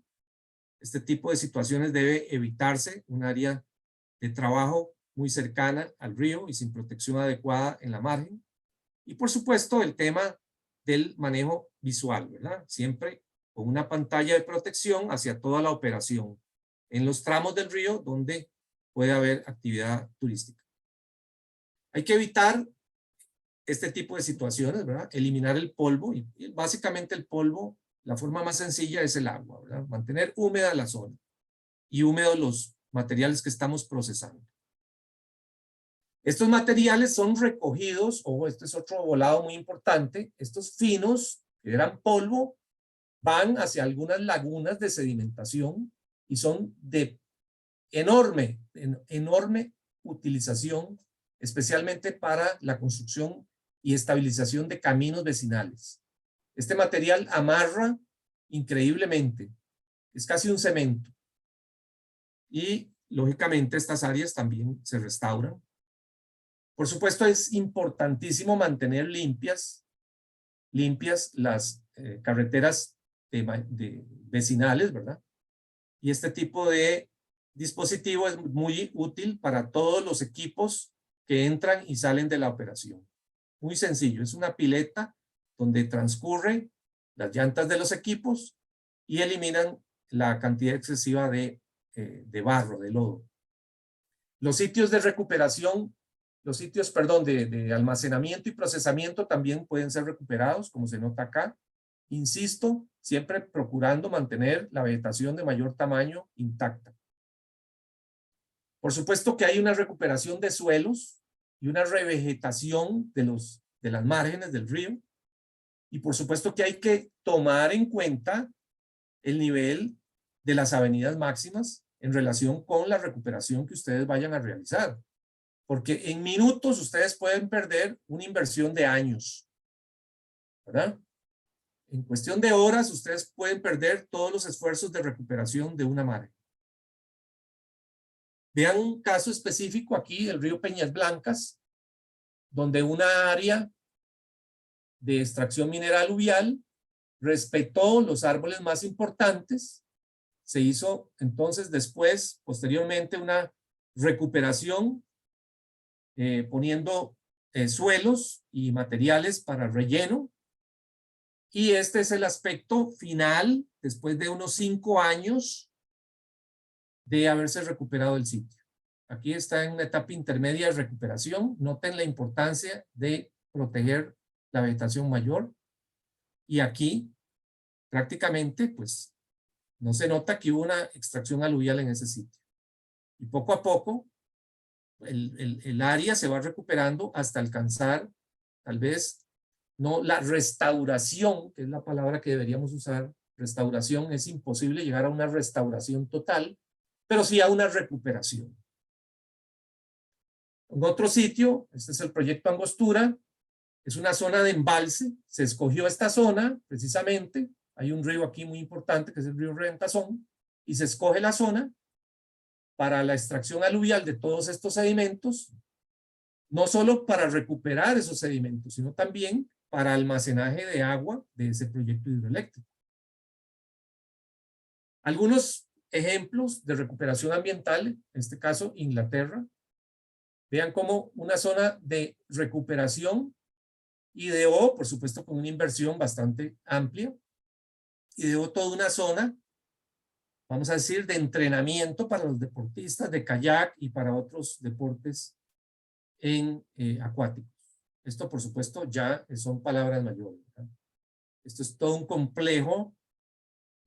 Speaker 3: Este tipo de situaciones debe evitarse, un área de trabajo muy cercana al río y sin protección adecuada en la margen. Y, por supuesto, el tema del manejo visual, ¿verdad? Siempre con una pantalla de protección hacia toda la operación en los tramos del río donde puede haber actividad turística. Hay que evitar este tipo de situaciones, ¿verdad? Eliminar el polvo, y básicamente el polvo, la forma más sencilla es el agua, ¿verdad? Mantener húmeda la zona y húmedos los materiales que estamos procesando. Estos materiales son recogidos, ojo, este es otro volado muy importante, estos finos, que eran polvo, van hacia algunas lagunas de sedimentación y son de enorme utilización, especialmente para la construcción y estabilización de caminos vecinales. Este material amarra increíblemente, es casi un cemento. Y, lógicamente, estas áreas también se restauran. Por supuesto, es importantísimo mantener limpias las carreteras vecinales, ¿verdad? Y este tipo de dispositivo es muy útil para todos los equipos que entran y salen de la operación. Muy sencillo, es una pileta donde transcurren las llantas de los equipos y eliminan la cantidad excesiva de barro, de lodo. Los sitios de recuperación, de almacenamiento y procesamiento también pueden ser recuperados, como se nota acá. Insisto, siempre procurando mantener la vegetación de mayor tamaño intacta. Por supuesto que hay una recuperación de suelos y una revegetación de las márgenes del río. Y por supuesto que hay que tomar en cuenta el nivel de las avenidas máximas en relación con la recuperación que ustedes vayan a realizar. Porque en minutos ustedes pueden perder una inversión de años, ¿verdad? En cuestión de horas ustedes pueden perder todos los esfuerzos de recuperación de una margen. Vean un caso específico aquí, el río Peñas Blancas, donde una área de extracción minera aluvial respetó los árboles más importantes. Se hizo entonces posteriormente una recuperación poniendo suelos y materiales para relleno. Y este es el aspecto final después de unos 5 años de haberse recuperado el sitio. Aquí está en una etapa intermedia de recuperación. Noten la importancia de proteger la vegetación mayor. Y aquí prácticamente pues no se nota que hubo una extracción aluvial en ese sitio. Y poco a poco el área se va recuperando hasta alcanzar tal vez no la restauración, que es la palabra que deberíamos usar. Restauración, es imposible llegar a una restauración total, pero sí a una recuperación. En otro sitio, este es el proyecto Angostura, es una zona de embalse. Se escogió esta zona precisamente, hay un río aquí muy importante que es el río Reventazón, y se escoge la zona para la extracción aluvial de todos estos sedimentos, no solo para recuperar esos sedimentos, sino también para almacenaje de agua de ese proyecto hidroeléctrico. Algunos ejemplos de recuperación ambiental, en este caso Inglaterra. Vean cómo una zona de recuperación ideó, por supuesto con una inversión bastante amplia, ideó toda una zona, vamos a decir, de entrenamiento para los deportistas de kayak y para otros deportes acuáticos. Esto, por supuesto, ya son palabras mayores, ¿verdad? Esto es todo un complejo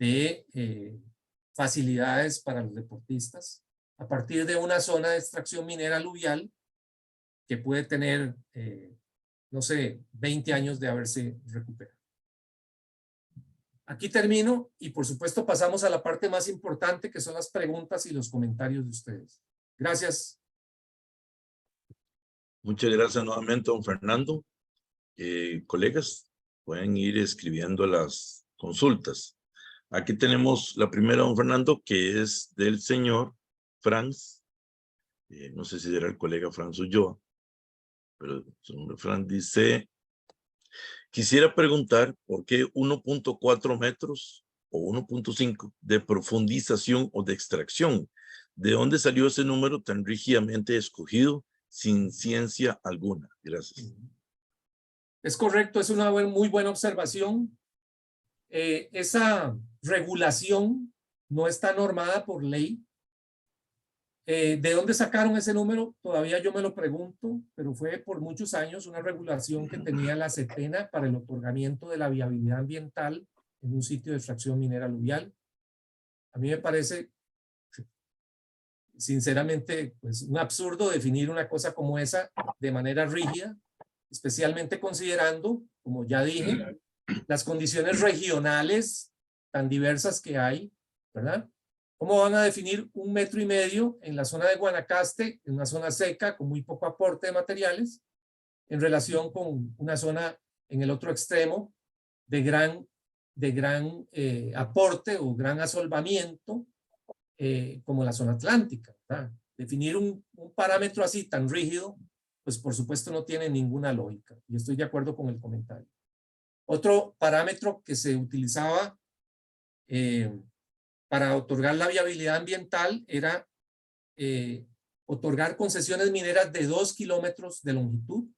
Speaker 3: de facilidades para los deportistas a partir de una zona de extracción minera aluvial que puede tener, no sé, 20 años de haberse recuperado. Aquí termino y por supuesto pasamos a la parte más importante, que son las preguntas y los comentarios de ustedes. Gracias.
Speaker 1: Muchas gracias nuevamente, don Fernando. Colegas, pueden ir escribiendo las consultas. Aquí tenemos la primera, don Fernando, que es del señor Franz. No sé si era el colega Franz Ulloa, pero su nombre Franz dice: quisiera preguntar por qué 1.4 metros o 1.5 de profundización o de extracción. ¿De dónde salió ese número tan rígidamente escogido sin ciencia alguna? Gracias.
Speaker 3: Es correcto, es una muy buena observación. Esa regulación no está normada por ley. ¿De dónde sacaron ese número? Todavía yo me lo pregunto, pero fue por muchos años una regulación que tenía la CETENA para el otorgamiento de la viabilidad ambiental en un sitio de extracción minera aluvial. A mí me parece, sinceramente, pues un absurdo definir una cosa como esa de manera rígida, especialmente considerando, como ya dije, las condiciones regionales tan diversas que hay, ¿verdad? ¿Cómo van a definir 1,5 metros en la zona de Guanacaste, en una zona seca con muy poco aporte de materiales, en relación con una zona en el otro extremo de gran aporte o gran asolvamiento, como la zona atlántica, ¿verdad? Definir un parámetro así tan rígido, pues por supuesto no tiene ninguna lógica, y estoy de acuerdo con el comentario. Otro parámetro que se utilizaba para otorgar la viabilidad ambiental era otorgar concesiones mineras de 2 kilómetros de longitud.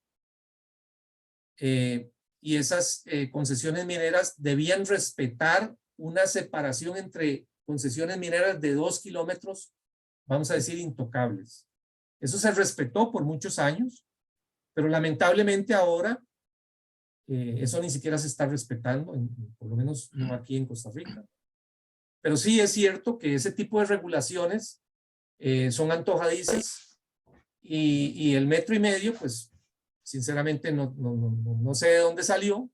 Speaker 3: Y esas concesiones mineras debían respetar una separación entre concesiones mineras de 2 kilómetros, vamos a decir, intocables. Eso se respetó por muchos años, pero lamentablemente ahora eso ni siquiera se está respetando, por lo menos no aquí en Costa Rica. Pero sí es cierto que ese tipo de regulaciones son antojadizas y el 1,5 metros, pues sinceramente no sé de dónde salió.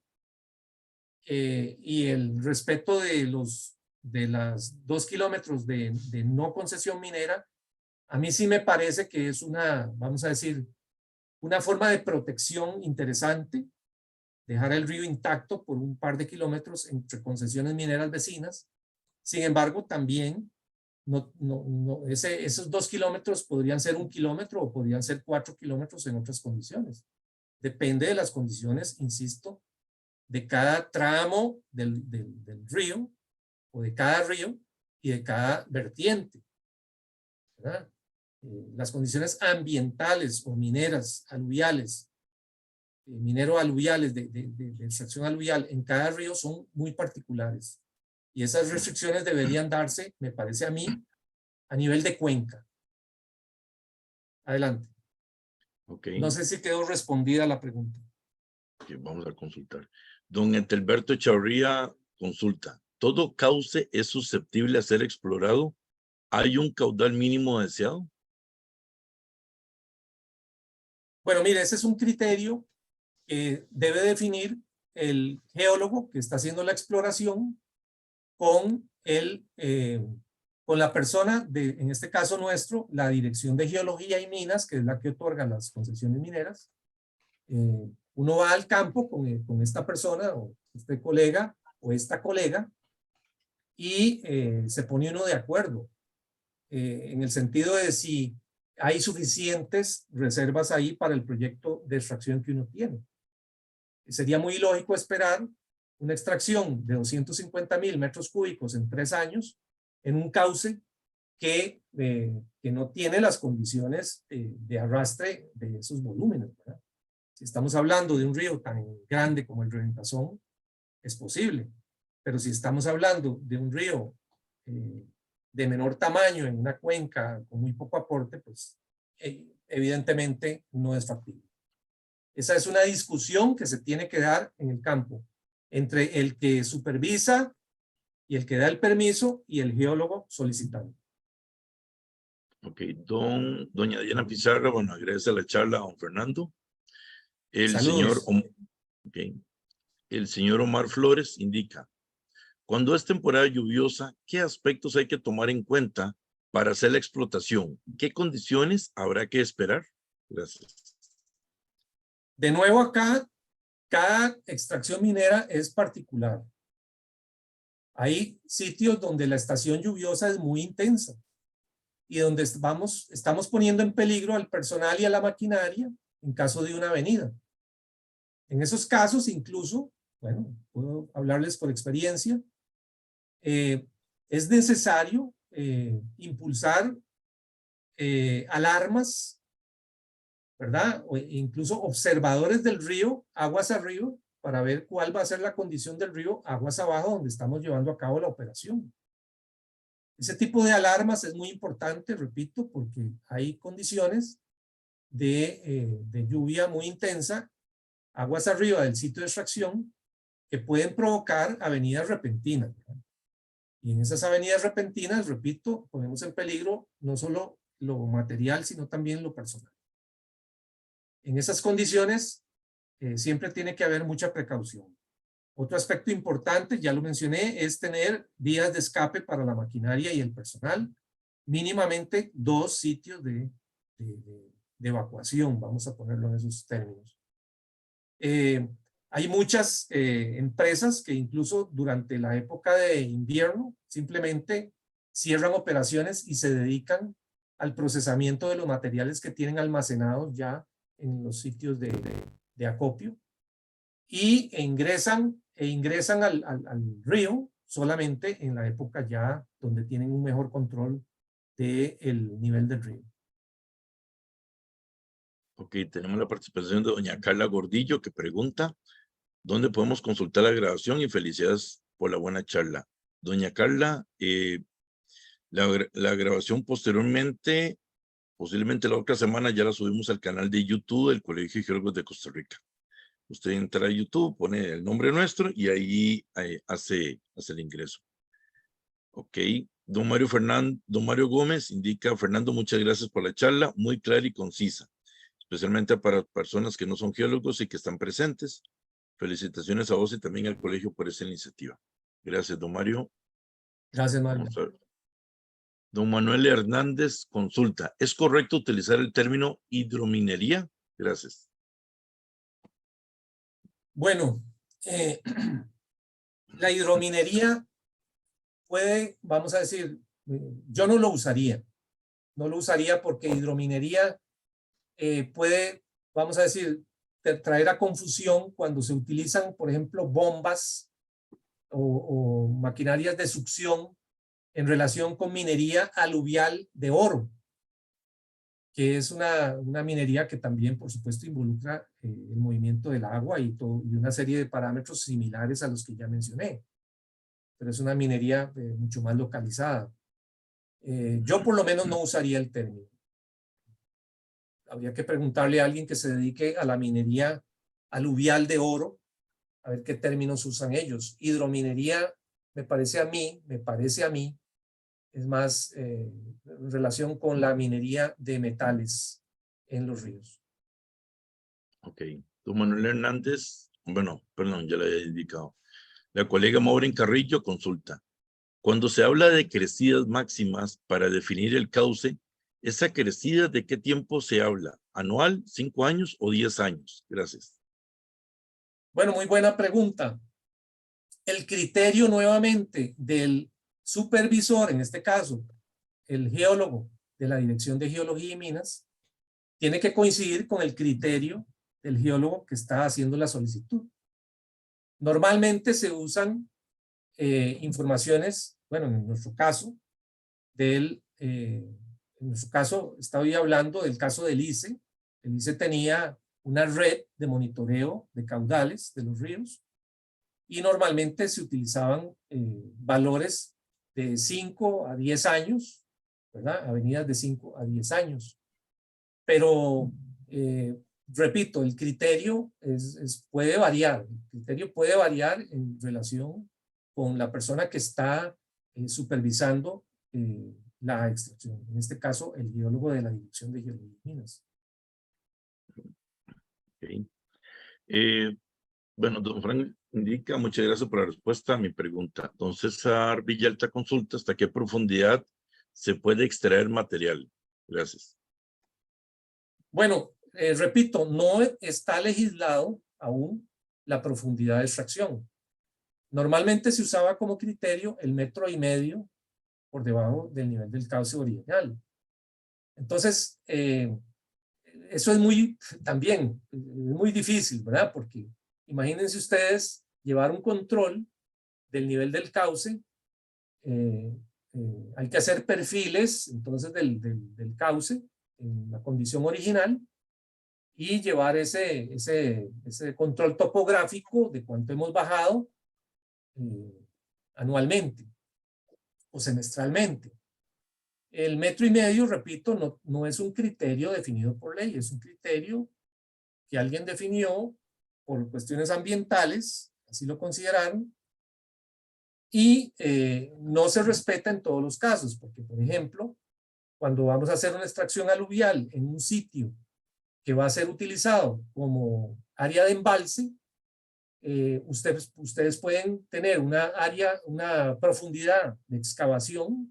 Speaker 3: Y el respeto de las 2 kilómetros de no concesión minera, a mí sí me parece que es una, vamos a decir, una forma de protección interesante, dejar el río intacto por un par de kilómetros entre concesiones mineras vecinas. Sin embargo, también esos 2 kilómetros podrían ser 1 kilómetro o podrían ser 4 kilómetros en otras condiciones. Depende de las condiciones, insisto, de cada tramo del río o de cada río y de cada vertiente, ¿verdad? Las condiciones ambientales o mineras, aluviales, mineros aluviales, de extracción aluvial en cada río son muy particulares. Y esas restricciones deberían darse, me parece a mí, a nivel de cuenca. Adelante.
Speaker 1: Ok.
Speaker 3: No sé si quedó respondida la pregunta.
Speaker 1: Okay, vamos a consultar. Don Etelberto Chavarría consulta. ¿Todo cauce es susceptible a ser explorado? ¿Hay un caudal mínimo deseado?
Speaker 3: Bueno, mire, ese es un criterio que debe definir el geólogo que está haciendo la exploración con con la persona en este caso nuestro, la Dirección de Geología y Minas, que es la que otorga las concesiones mineras. Uno va al campo con esta persona o este colega o esta colega y se pone uno de acuerdo en el sentido de si hay suficientes reservas ahí para el proyecto de extracción que uno tiene. Sería muy lógico esperar una extracción de 250,000 metros cúbicos en 3 años en un cauce que no tiene las condiciones de arrastre de esos volúmenes, ¿verdad? Si estamos hablando de un río tan grande como el Reventazón, es posible. Pero si estamos hablando de un río de menor tamaño en una cuenca con muy poco aporte, pues evidentemente no es factible. Esa es una discusión que se tiene que dar en el campo entre el que supervisa y el que da el permiso y el geólogo solicitante.
Speaker 1: Ok, doña Diana Pizarra, bueno, agradece la charla a don Fernando.
Speaker 3: Saludos.
Speaker 1: El señor Omar Flores indica, cuando es temporada lluviosa, ¿qué aspectos hay que tomar en cuenta para hacer la explotación? ¿Qué condiciones habrá que esperar? Gracias.
Speaker 3: De nuevo acá, cada extracción minera es particular. Hay sitios donde la estación lluviosa es muy intensa y donde estamos poniendo en peligro al personal y a la maquinaria en caso de una avenida. En esos casos incluso, bueno, puedo hablarles por experiencia, es necesario impulsar alarmas, ¿verdad? O incluso observadores del río, aguas arriba, para ver cuál va a ser la condición del río aguas abajo donde estamos llevando a cabo la operación. Ese tipo de alarmas es muy importante, repito, porque hay condiciones de lluvia muy intensa, aguas arriba del sitio de extracción, que pueden provocar avenidas repentinas, ¿verdad? Y en esas avenidas repentinas, repito, ponemos en peligro no solo lo material, sino también lo personal. En esas condiciones, siempre tiene que haber mucha precaución. Otro aspecto importante, ya lo mencioné, es tener vías de escape para la maquinaria y el personal. Mínimamente 2 sitios de evacuación, vamos a ponerlo en esos términos. Hay muchas empresas que incluso durante la época de invierno simplemente cierran operaciones y se dedican al procesamiento de los materiales que tienen almacenados ya en los sitios de acopio y ingresan al río solamente en la época ya donde tienen un mejor control del nivel del río.
Speaker 1: Ok, tenemos la participación de doña Carla Gordillo que pregunta, ¿dónde podemos consultar la grabación? Y felicidades por la buena charla. Doña Carla, la grabación posteriormente, posiblemente la otra semana, ya la subimos al canal de YouTube del Colegio de Geólogos de Costa Rica. Usted entra a YouTube, pone el nombre nuestro y ahí hace el ingreso. Ok. Don Mario Gómez indica, Fernando, muchas gracias por la charla, muy clara y concisa, especialmente para personas que no son geólogos y que están presentes. Felicitaciones a vos y también al colegio por esa iniciativa. Gracias, don Mario.
Speaker 3: Gracias, Mario.
Speaker 1: Don Manuel Hernández consulta, ¿es correcto utilizar el término hidrominería? Gracias.
Speaker 3: Bueno, la hidrominería puede, vamos a decir, yo no lo usaría. No lo usaría porque hidrominería puede, vamos a decir, traer a confusión cuando se utilizan, por ejemplo, bombas o maquinarias de succión en relación con minería aluvial de oro. que es una minería que también, por supuesto, involucra el movimiento del agua y una serie de parámetros similares a los que ya mencioné. Pero es una minería mucho más localizada. Yo por lo menos no usaría el término. Habría que preguntarle a alguien que se dedique a la minería aluvial de oro, a ver qué términos usan ellos. Hidrominería, me parece a mí, es más en relación con la minería de metales en los ríos.
Speaker 1: Ok. Don Manuel Hernández, bueno, perdón, ya le había indicado. La colega Maureen Carrillo consulta. Cuando se habla de crecidas máximas para definir el cauce, ¿esa crecida de qué tiempo se habla? ¿Anual, 5 años o 10 años? Gracias.
Speaker 3: Bueno, muy buena pregunta. El criterio nuevamente del supervisor, en este caso, el geólogo de la Dirección de Geología y Minas, tiene que coincidir con el criterio del geólogo que está haciendo la solicitud. Normalmente se usan informaciones, bueno, en nuestro caso, en nuestro caso, estoy hablando del caso del ICE. El ICE tenía una red de monitoreo de caudales de los ríos y normalmente se utilizaban valores de 5 a 10 años, ¿verdad? Avenidas de 5 a 10 años. Pero, repito, el criterio puede variar. El criterio puede variar en relación con la persona que está supervisando la extracción. En este caso, el geólogo de la Dirección de Geología y Minas.
Speaker 1: Okay. Bueno, don Frank indica, muchas gracias por la respuesta a mi pregunta. Don César Villalta consulta, ¿hasta qué profundidad se puede extraer material? Gracias.
Speaker 3: Bueno, repito, no está legislado aún la profundidad de extracción. Normalmente se usaba como criterio el 1,5 metros por debajo del nivel del cauce original. Entonces, eso es también muy difícil, ¿verdad? Porque imagínense ustedes llevar un control del nivel del cauce. Hay que hacer perfiles, entonces, del cauce en la condición original y llevar ese control topográfico de cuánto hemos bajado anualmente o semestralmente. El 1,5 metros, repito, no es un criterio definido por ley, es un criterio que alguien definió por cuestiones ambientales, así lo consideraron, y no se respeta en todos los casos, porque, por ejemplo, cuando vamos a hacer una extracción aluvial en un sitio que va a ser utilizado como área de embalse, ustedes pueden tener una profundidad de excavación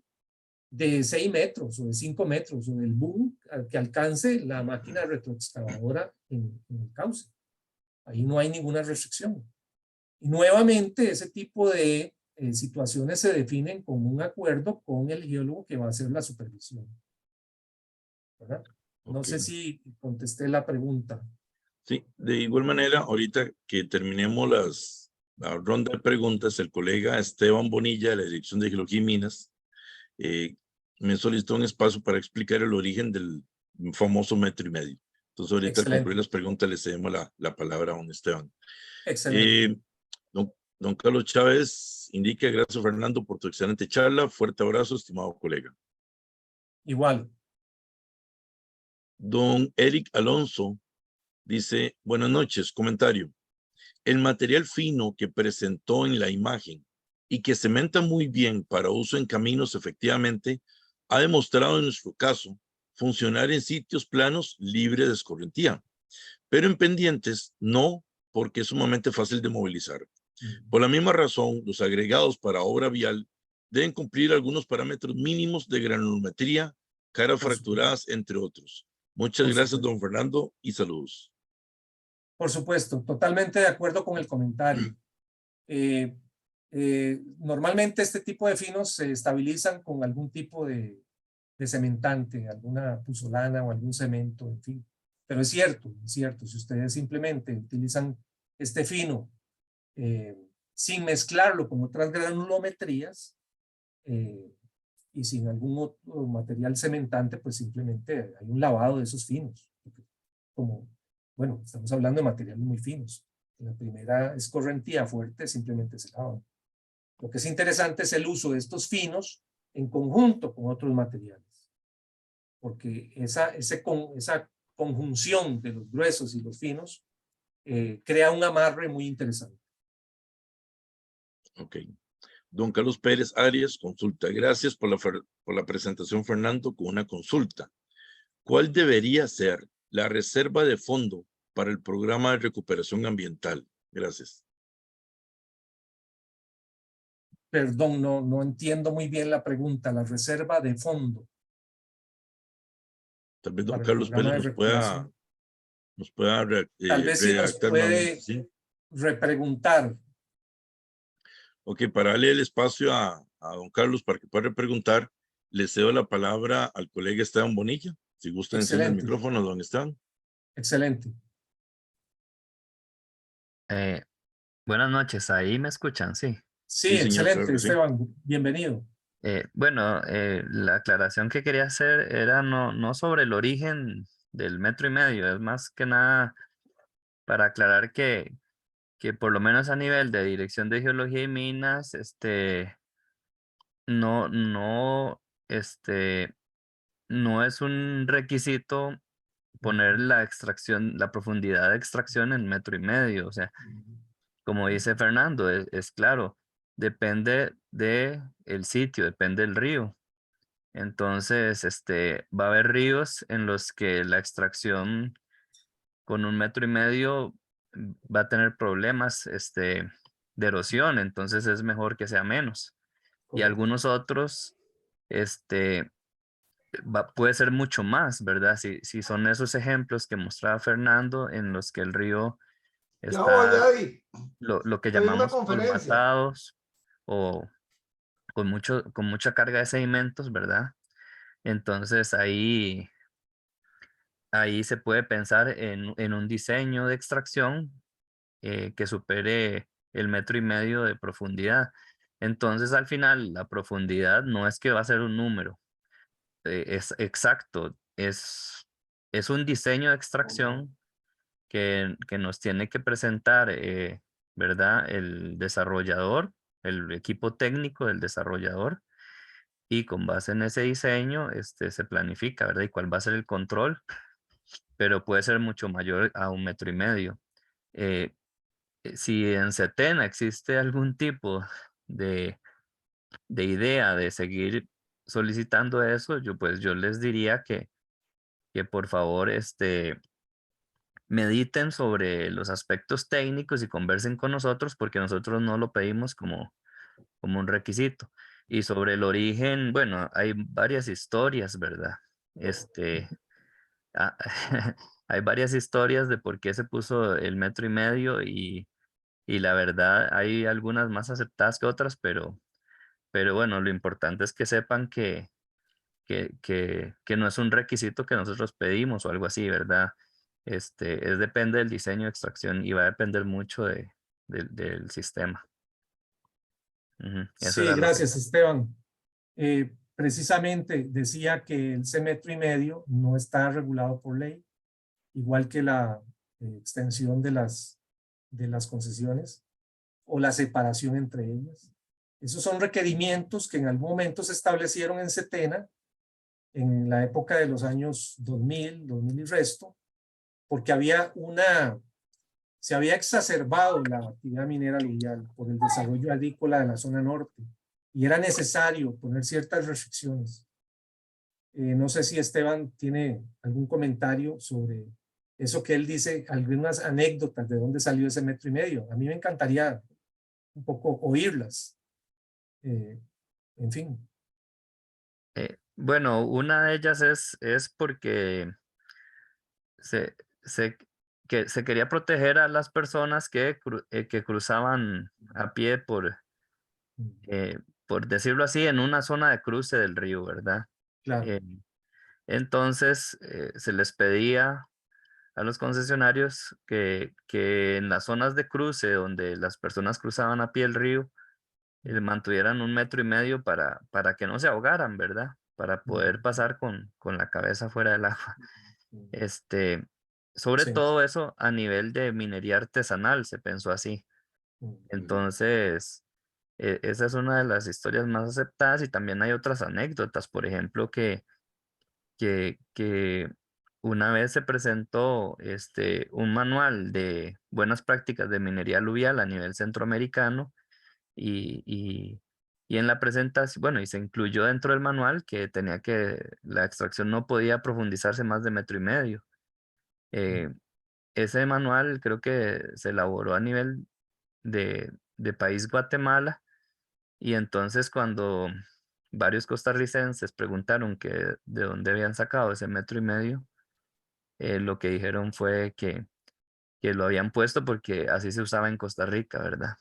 Speaker 3: de 6 metros o de 5 metros o del boom que alcance la máquina retroexcavadora en el cauce. Ahí no hay ninguna restricción. Y nuevamente ese tipo de situaciones se definen con un acuerdo con el geólogo que va a hacer la supervisión. ¿Verdad? No
Speaker 1: Okay.
Speaker 3: sé si contesté la pregunta.
Speaker 1: Sí, de igual manera, ahorita que terminemos la ronda de preguntas, el colega Esteban Bonilla de la Dirección de Geología y Minas me solicitó un espacio para explicar el origen del famoso 1,5 metros. Entonces, ahorita al concluir las preguntas le cedemos la palabra a don Esteban.
Speaker 3: Excelente.
Speaker 1: Don Carlos Chávez indica, gracias Fernando por tu excelente charla. Fuerte abrazo, estimado colega.
Speaker 3: Igual.
Speaker 1: Don Eric Alonso dice, buenas noches, comentario. El material fino que presentó en la imagen y que cementa muy bien para uso en caminos efectivamente, ha demostrado en nuestro caso funcionar en sitios planos libres de escorrentía, pero en pendientes no, porque es sumamente fácil de movilizar. Por la misma razón, los agregados para obra vial deben cumplir algunos parámetros mínimos de granulometría, caras fracturadas, entre otros. Muchas gracias, don Fernando, y saludos.
Speaker 3: Por supuesto, totalmente de acuerdo con el comentario. Normalmente este tipo de finos se estabilizan con algún tipo de cementante, alguna puzolana o algún cemento, en fin. Pero es cierto, si ustedes simplemente utilizan este fino sin mezclarlo con otras granulometrías, y sin algún otro material cementante, pues simplemente hay un lavado de esos finos. Como, bueno, estamos hablando de materiales muy finos. La primera es correntía fuerte, simplemente se lavan. Lo que es interesante es el uso de estos finos en conjunto con otros materiales, porque esa conjunción de los gruesos y los finos crea un amarre muy interesante.
Speaker 1: Ok. Don Carlos Pérez Arias, consulta. Gracias por la presentación, Fernando, con una consulta. ¿Cuál debería ser la reserva de fondo para el programa de recuperación ambiental? Gracias.
Speaker 3: Perdón, no entiendo muy bien la pregunta. La reserva de fondo.
Speaker 1: Tal vez don
Speaker 3: Para el
Speaker 1: Carlos
Speaker 3: programa
Speaker 1: Pérez
Speaker 3: de recuperación.
Speaker 1: nos pueda
Speaker 3: Tal vez si nos
Speaker 1: redactar nuevamente,
Speaker 3: puede
Speaker 1: ¿sí?
Speaker 3: repreguntar.
Speaker 1: Ok, para darle el espacio a don Carlos para que pueda preguntar, le cedo la palabra al colega Esteban Bonilla. Si gusta encender el
Speaker 3: Excelente,
Speaker 1: micrófono, don Esteban.
Speaker 3: excelente.
Speaker 5: Buenas noches, ahí me escuchan, sí.
Speaker 3: Sí,
Speaker 1: Sí, señor, claro
Speaker 3: excelente,
Speaker 1: que sí.
Speaker 3: Esteban. Bienvenido.
Speaker 5: Bueno, la aclaración que quería hacer era no sobre el origen del 1,5 metros, es más que nada para aclarar que por lo menos a nivel de Dirección de Geología y Minas, este, no es un requisito poner la extracción, la profundidad de extracción en 1,5 metros, o sea, como dice Fernando, es claro, depende de el sitio, depende del río. Entonces, va a haber ríos en los que la extracción con 1,5 metros va a tener problemas, de erosión, entonces es mejor que sea menos. Y algunos otros, puede ser mucho más, ¿verdad? Si son esos ejemplos que mostraba Fernando en los que el río está lo que
Speaker 6: Estoy en una
Speaker 5: llamamos
Speaker 6: conferencia.
Speaker 5: colmatados o con mucha carga de sedimentos, ¿verdad? Entonces ahí se puede pensar en un diseño de extracción que supere el 1,5 metros de profundidad. Entonces al final la profundidad no es que va a ser un número, es exacto, es un diseño de extracción que nos tiene que presentar, ¿verdad? El desarrollador, el equipo técnico del desarrollador, y con base en ese diseño se planifica, ¿verdad? Y cuál va a ser el control, pero puede ser mucho mayor a 1,5 metros. Eh, si en Setena existe algún tipo de, de idea de seguir solicitando eso, yo les diría que por favor mediten sobre los aspectos técnicos y conversen con nosotros porque nosotros no lo pedimos como un requisito. Y sobre el origen, bueno, hay varias historias, ¿verdad? Ah, hay varias historias de por qué se puso el 1,5 metros y la verdad hay algunas más aceptadas que otras, pero bueno, lo importante es que sepan que no es un requisito que nosotros pedimos o algo así, ¿verdad? Depende del diseño de extracción y va a depender mucho del sistema. Eso
Speaker 3: Sí,
Speaker 5: era lo que...
Speaker 3: gracias, Esteban. Precisamente decía que el 1,5 metros no está regulado por ley, igual que la extensión de las concesiones o la separación entre ellas. Esos son requerimientos que en algún momento se establecieron en Setena en la época de los años 2000 y resto, porque se había exacerbado la actividad minera aluvial por el desarrollo agrícola de la zona norte y era necesario poner ciertas restricciones. No sé si Esteban tiene algún comentario sobre eso que él dice, algunas anécdotas de dónde salió ese 1,5 metros. A mí me encantaría un poco oírlas. En fin.
Speaker 5: Bueno, una de ellas es porque se, se, que se quería proteger a las personas que cruzaban a pie por decirlo así, en una zona de cruce del río, ¿verdad?
Speaker 3: Claro.
Speaker 5: Eh, entonces, se les pedía a los concesionarios que en las zonas de cruce donde las personas cruzaban a pie el río, mantuvieran 1,5 metros para que no se ahogaran, ¿verdad? Para poder pasar con la cabeza fuera del agua. Sobre
Speaker 3: Sí.
Speaker 5: todo eso a nivel de minería artesanal, se pensó así. Entonces, esa es una de las historias más aceptadas y también hay otras anécdotas, por ejemplo, que una vez se presentó un manual de buenas prácticas de minería aluvial a nivel centroamericano y en la presentación, bueno, y se incluyó dentro del manual que la extracción no podía profundizarse más de 1,5 metros. Ese manual creo que se elaboró a nivel de país Guatemala y entonces cuando varios costarricenses preguntaron que de dónde habían sacado ese 1,5 metros, lo que dijeron fue que lo habían puesto porque así se usaba en Costa Rica, ¿verdad?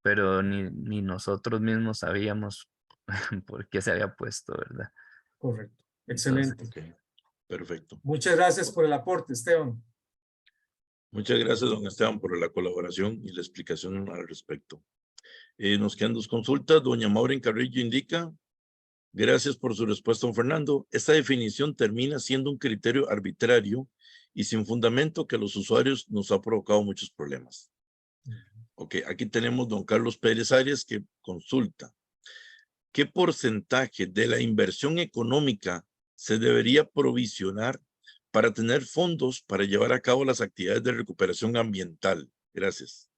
Speaker 5: Pero ni nosotros mismos sabíamos por qué se había puesto, ¿verdad?
Speaker 3: Correcto.
Speaker 5: Entonces,
Speaker 3: Excelente.
Speaker 1: Ok, perfecto.
Speaker 3: Muchas gracias por el aporte, Esteban.
Speaker 1: Muchas gracias, don Esteban, por la colaboración y la explicación al respecto. Nos quedan 2 consultas. Doña Maureen Carrillo indica: gracias por su respuesta, don Fernando. Esta definición termina siendo un criterio arbitrario y sin fundamento que a los usuarios nos ha provocado muchos problemas. Ok, aquí tenemos don Carlos Pérez Arias que consulta: ¿qué porcentaje de la inversión económica se debería provisionar para tener fondos para llevar a cabo las actividades de recuperación ambiental? Gracias.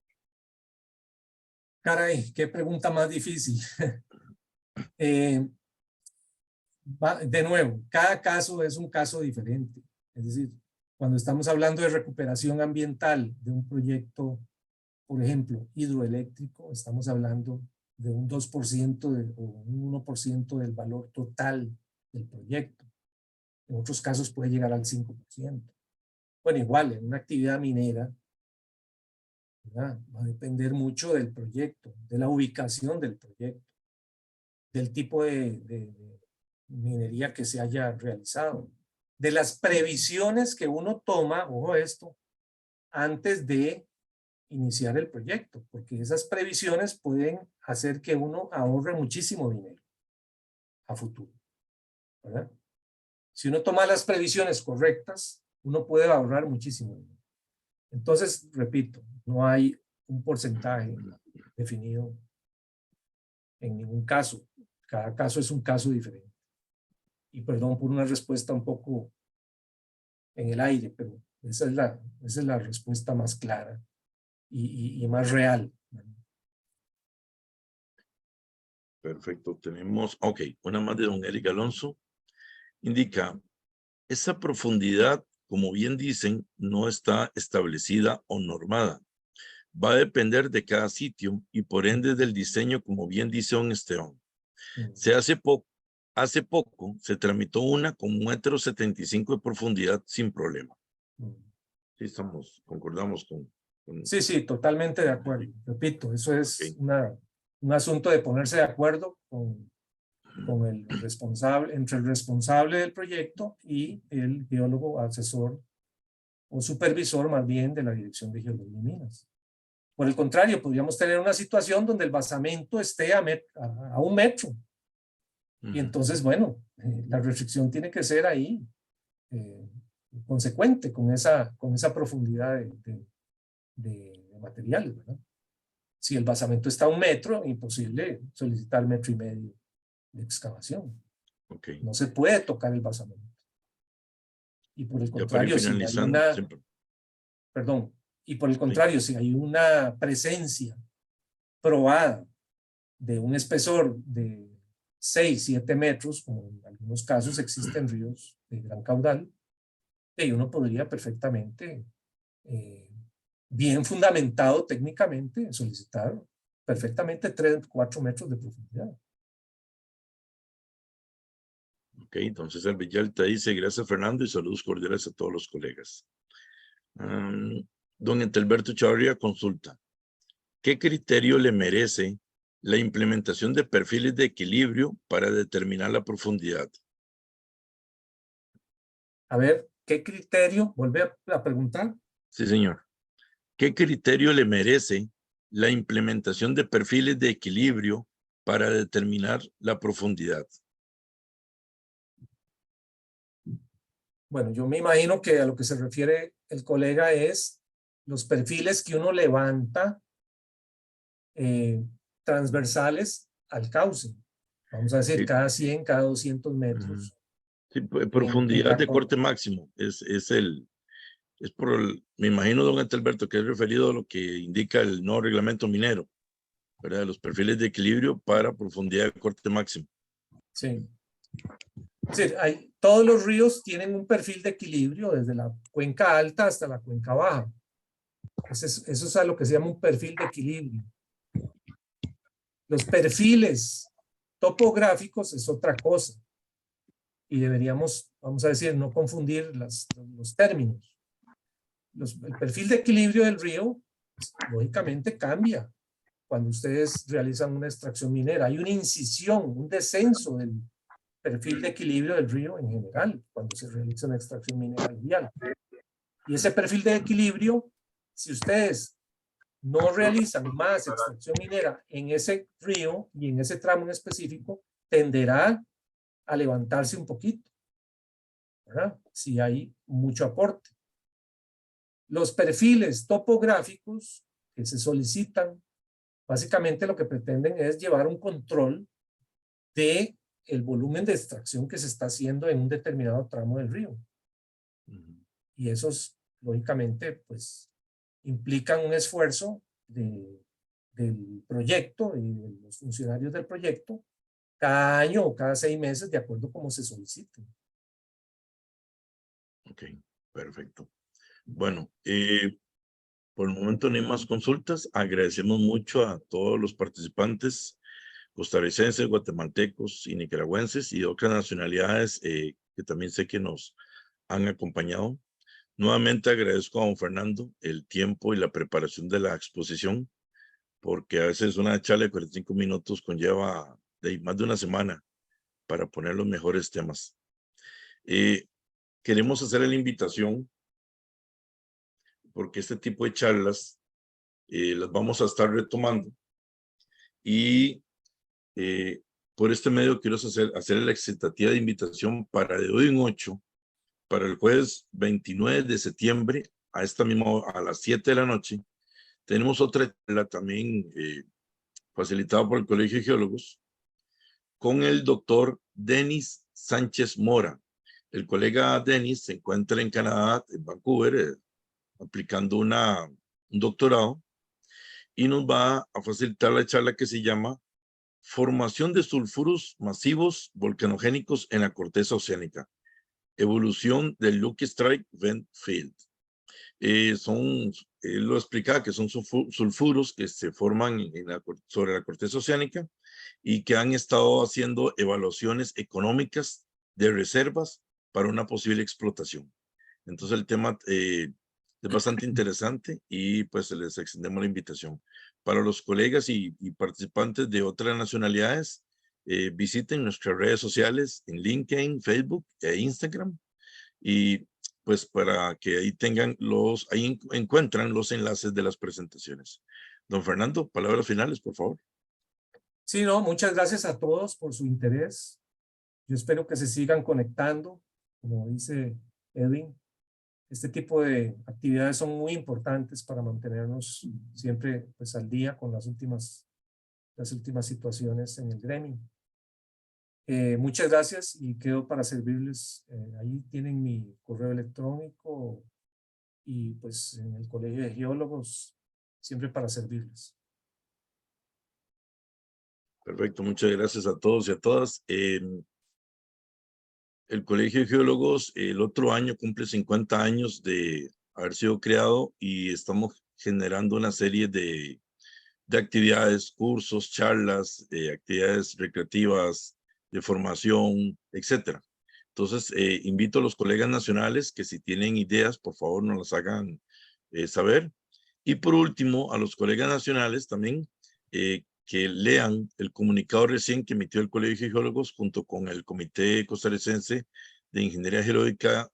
Speaker 3: Caray, qué pregunta más difícil. De nuevo, cada caso es un caso diferente. Es decir, cuando estamos hablando de recuperación ambiental de un proyecto, por ejemplo, hidroeléctrico, estamos hablando de un 2% o un 1% del valor total del proyecto. En otros casos puede llegar al 5%. Bueno, igual, en una actividad minera, ¿verdad? Va a depender mucho del proyecto, de la ubicación del proyecto, del tipo de minería que se haya realizado, de las previsiones que uno toma, ojo esto, antes de iniciar el proyecto, porque esas previsiones pueden hacer que uno ahorre muchísimo dinero a futuro, ¿verdad? Si uno toma las previsiones correctas, uno puede ahorrar muchísimo dinero. Entonces, repito, no hay un porcentaje definido en ningún caso. Cada caso es un caso diferente. Y perdón por una respuesta un poco en el aire, pero esa es la respuesta más clara y más real.
Speaker 1: Perfecto. Tenemos, ok, una más de don Eric Alonso. Indica: esa profundidad, como bien dicen, no está establecida o normada. Va a depender de cada sitio y por ende del diseño, como bien dice don Esteban. Hace poco se tramitó una con 1,75 metros de profundidad sin problema. Sí, concordamos con...
Speaker 3: Sí, totalmente de acuerdo. Repito, eso es un asunto de ponerse de acuerdo con el responsable, entre el responsable del proyecto y el geólogo asesor o supervisor más bien de la Dirección de Geología y Minas. Por el contrario, podríamos tener una situación donde el basamento esté a 1 metro. Y entonces, bueno, la restricción tiene que ser ahí consecuente con esa profundidad de materiales, ¿verdad? Si el basamento está a 1 metro, imposible solicitar 1,5 metros de excavación.
Speaker 1: Okay.
Speaker 3: No se puede tocar el basamento. Y por el contrario, si hay si hay una presencia probada de un espesor de 6, 7 metros, como en algunos casos existen ríos de gran caudal, y uno podría perfectamente, bien fundamentado técnicamente, solicitar perfectamente 3, 4 metros de profundidad.
Speaker 1: Ok, entonces el Villalta dice: gracias, Fernando, y saludos cordiales a todos los colegas. Don Entelberto Chavarría consulta: ¿qué criterio le merece la implementación de perfiles de equilibrio para determinar la profundidad?
Speaker 3: A ver, ¿qué criterio? Vuelve a preguntar.
Speaker 1: Sí, señor. ¿Qué criterio le merece la implementación de perfiles de equilibrio para determinar la profundidad.
Speaker 3: Bueno, yo me imagino que a lo que se refiere el colega es los perfiles que uno levanta transversales al cauce. Vamos a decir,
Speaker 1: Sí.
Speaker 3: cada 100, cada 200 metros.
Speaker 1: Sí, profundidad de corte máximo es me imagino, don Alberto, que es referido a lo que indica el nuevo reglamento minero, ¿verdad? Los perfiles de equilibrio para profundidad de corte máximo.
Speaker 3: Sí. Es decir, todos los ríos tienen un perfil de equilibrio desde la cuenca alta hasta la cuenca baja. Eso es a lo que se llama un perfil de equilibrio. Los perfiles topográficos es otra cosa. Y deberíamos, vamos a decir, no confundir los términos. El perfil de equilibrio del río, lógicamente, cambia cuando ustedes realizan una extracción minera. Hay una incisión, un descenso del perfil de equilibrio del río en general cuando se realiza una extracción minera alluvial. Y ese perfil de equilibrio, si ustedes no realizan más extracción minera en ese río y en ese tramo en específico, tenderá a levantarse un poquito, ¿verdad? Si hay mucho aporte. Los perfiles topográficos que se solicitan, básicamente lo que pretenden es llevar un control de el volumen de extracción que se está haciendo en un determinado tramo del río. Y esos, lógicamente, pues, implican un esfuerzo del proyecto y de los funcionarios del proyecto cada año o cada 6 meses, de acuerdo a cómo se solicite.
Speaker 1: Ok, perfecto. Bueno, por el momento no hay más consultas. Agradecemos mucho a todos los participantes costarricenses, guatemaltecos y nicaragüenses y de otras nacionalidades que también sé que nos han acompañado. Nuevamente agradezco a don Fernando el tiempo y la preparación de la exposición, porque a veces una charla de 45 minutos conlleva más de una semana para poner los mejores temas. Queremos hacer la invitación porque este tipo de charlas las vamos a estar retomando y por este medio quiero hacer la excitativa de invitación para de hoy en 8, para el jueves 29 de septiembre a las 7 de la noche. Tenemos otra charla también facilitada por el Colegio de Geólogos con el doctor Denis Sánchez Mora. El colega Denis se encuentra en Canadá, en Vancouver, aplicando un doctorado y nos va a facilitar la charla que se llama Formación de sulfuros masivos volcanogénicos en la corteza oceánica. Evolución del Lucky Strike Vent Field. Él lo explicaba que son sulfuros que se forman sobre la corteza oceánica y que han estado haciendo evaluaciones económicas de reservas para una posible explotación. Entonces el tema es bastante interesante y pues les extendemos la invitación. Para los colegas y participantes de otras nacionalidades, visiten nuestras redes sociales en LinkedIn, Facebook e Instagram y pues para que ahí ahí encuentran los enlaces de las presentaciones. Don Fernando, palabras finales, por favor.
Speaker 3: Sí, no, muchas gracias a todos por su interés. Yo espero que se sigan conectando, como dice Edwin. Este tipo de actividades son muy importantes para mantenernos siempre pues, al día con las últimas situaciones en el gremio. Muchas gracias y quedo para servirles. Ahí tienen mi correo electrónico y pues en el Colegio de Geólogos, siempre para servirles.
Speaker 1: Perfecto, muchas gracias a todos y a todas. El Colegio de Geólogos el otro año cumple 50 años de haber sido creado y estamos generando una serie de actividades, cursos, charlas, actividades recreativas, de formación, etcétera. Entonces, invito a los colegas nacionales que si tienen ideas, por favor, nos las hagan saber. Y por último, a los colegas nacionales también que lean el comunicado recién que emitió el Colegio de Geólogos junto con el Comité Costarricense de Ingeniería Geológica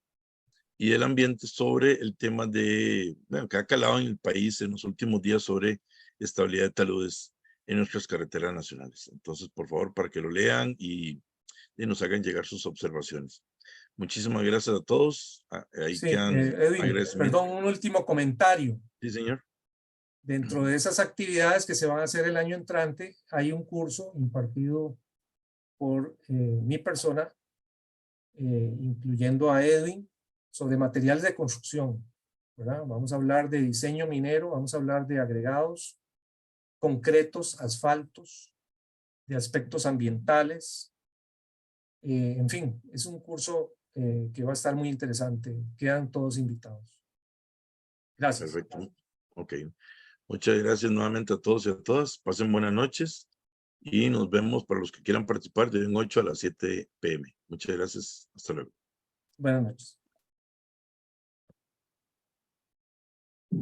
Speaker 1: y del Ambiente sobre el tema que ha calado en el país en los últimos días sobre estabilidad de taludes en nuestras carreteras nacionales. Entonces, por favor, para que lo lean y nos hagan llegar sus observaciones. Muchísimas gracias a todos. Ahí
Speaker 3: Sí,
Speaker 1: quedan
Speaker 3: Edwin,
Speaker 1: agradecimientos.
Speaker 3: perdón, un último comentario.
Speaker 1: Sí, señor.
Speaker 3: Dentro de esas actividades que se van a hacer el año entrante, hay un curso impartido por mi persona, incluyendo a Edwin, sobre materiales de construcción, ¿verdad? Vamos a hablar de diseño minero, vamos a hablar de agregados, concretos, asfaltos, de aspectos ambientales. En fin, es un curso que va a estar muy interesante. Quedan todos invitados. Gracias.
Speaker 1: Perfecto. Ok. Muchas gracias nuevamente a todos y a todas. Pasen buenas noches y nos vemos para los que quieran participar de 8 a las 7 p.m. Muchas gracias. Hasta luego.
Speaker 3: Buenas noches.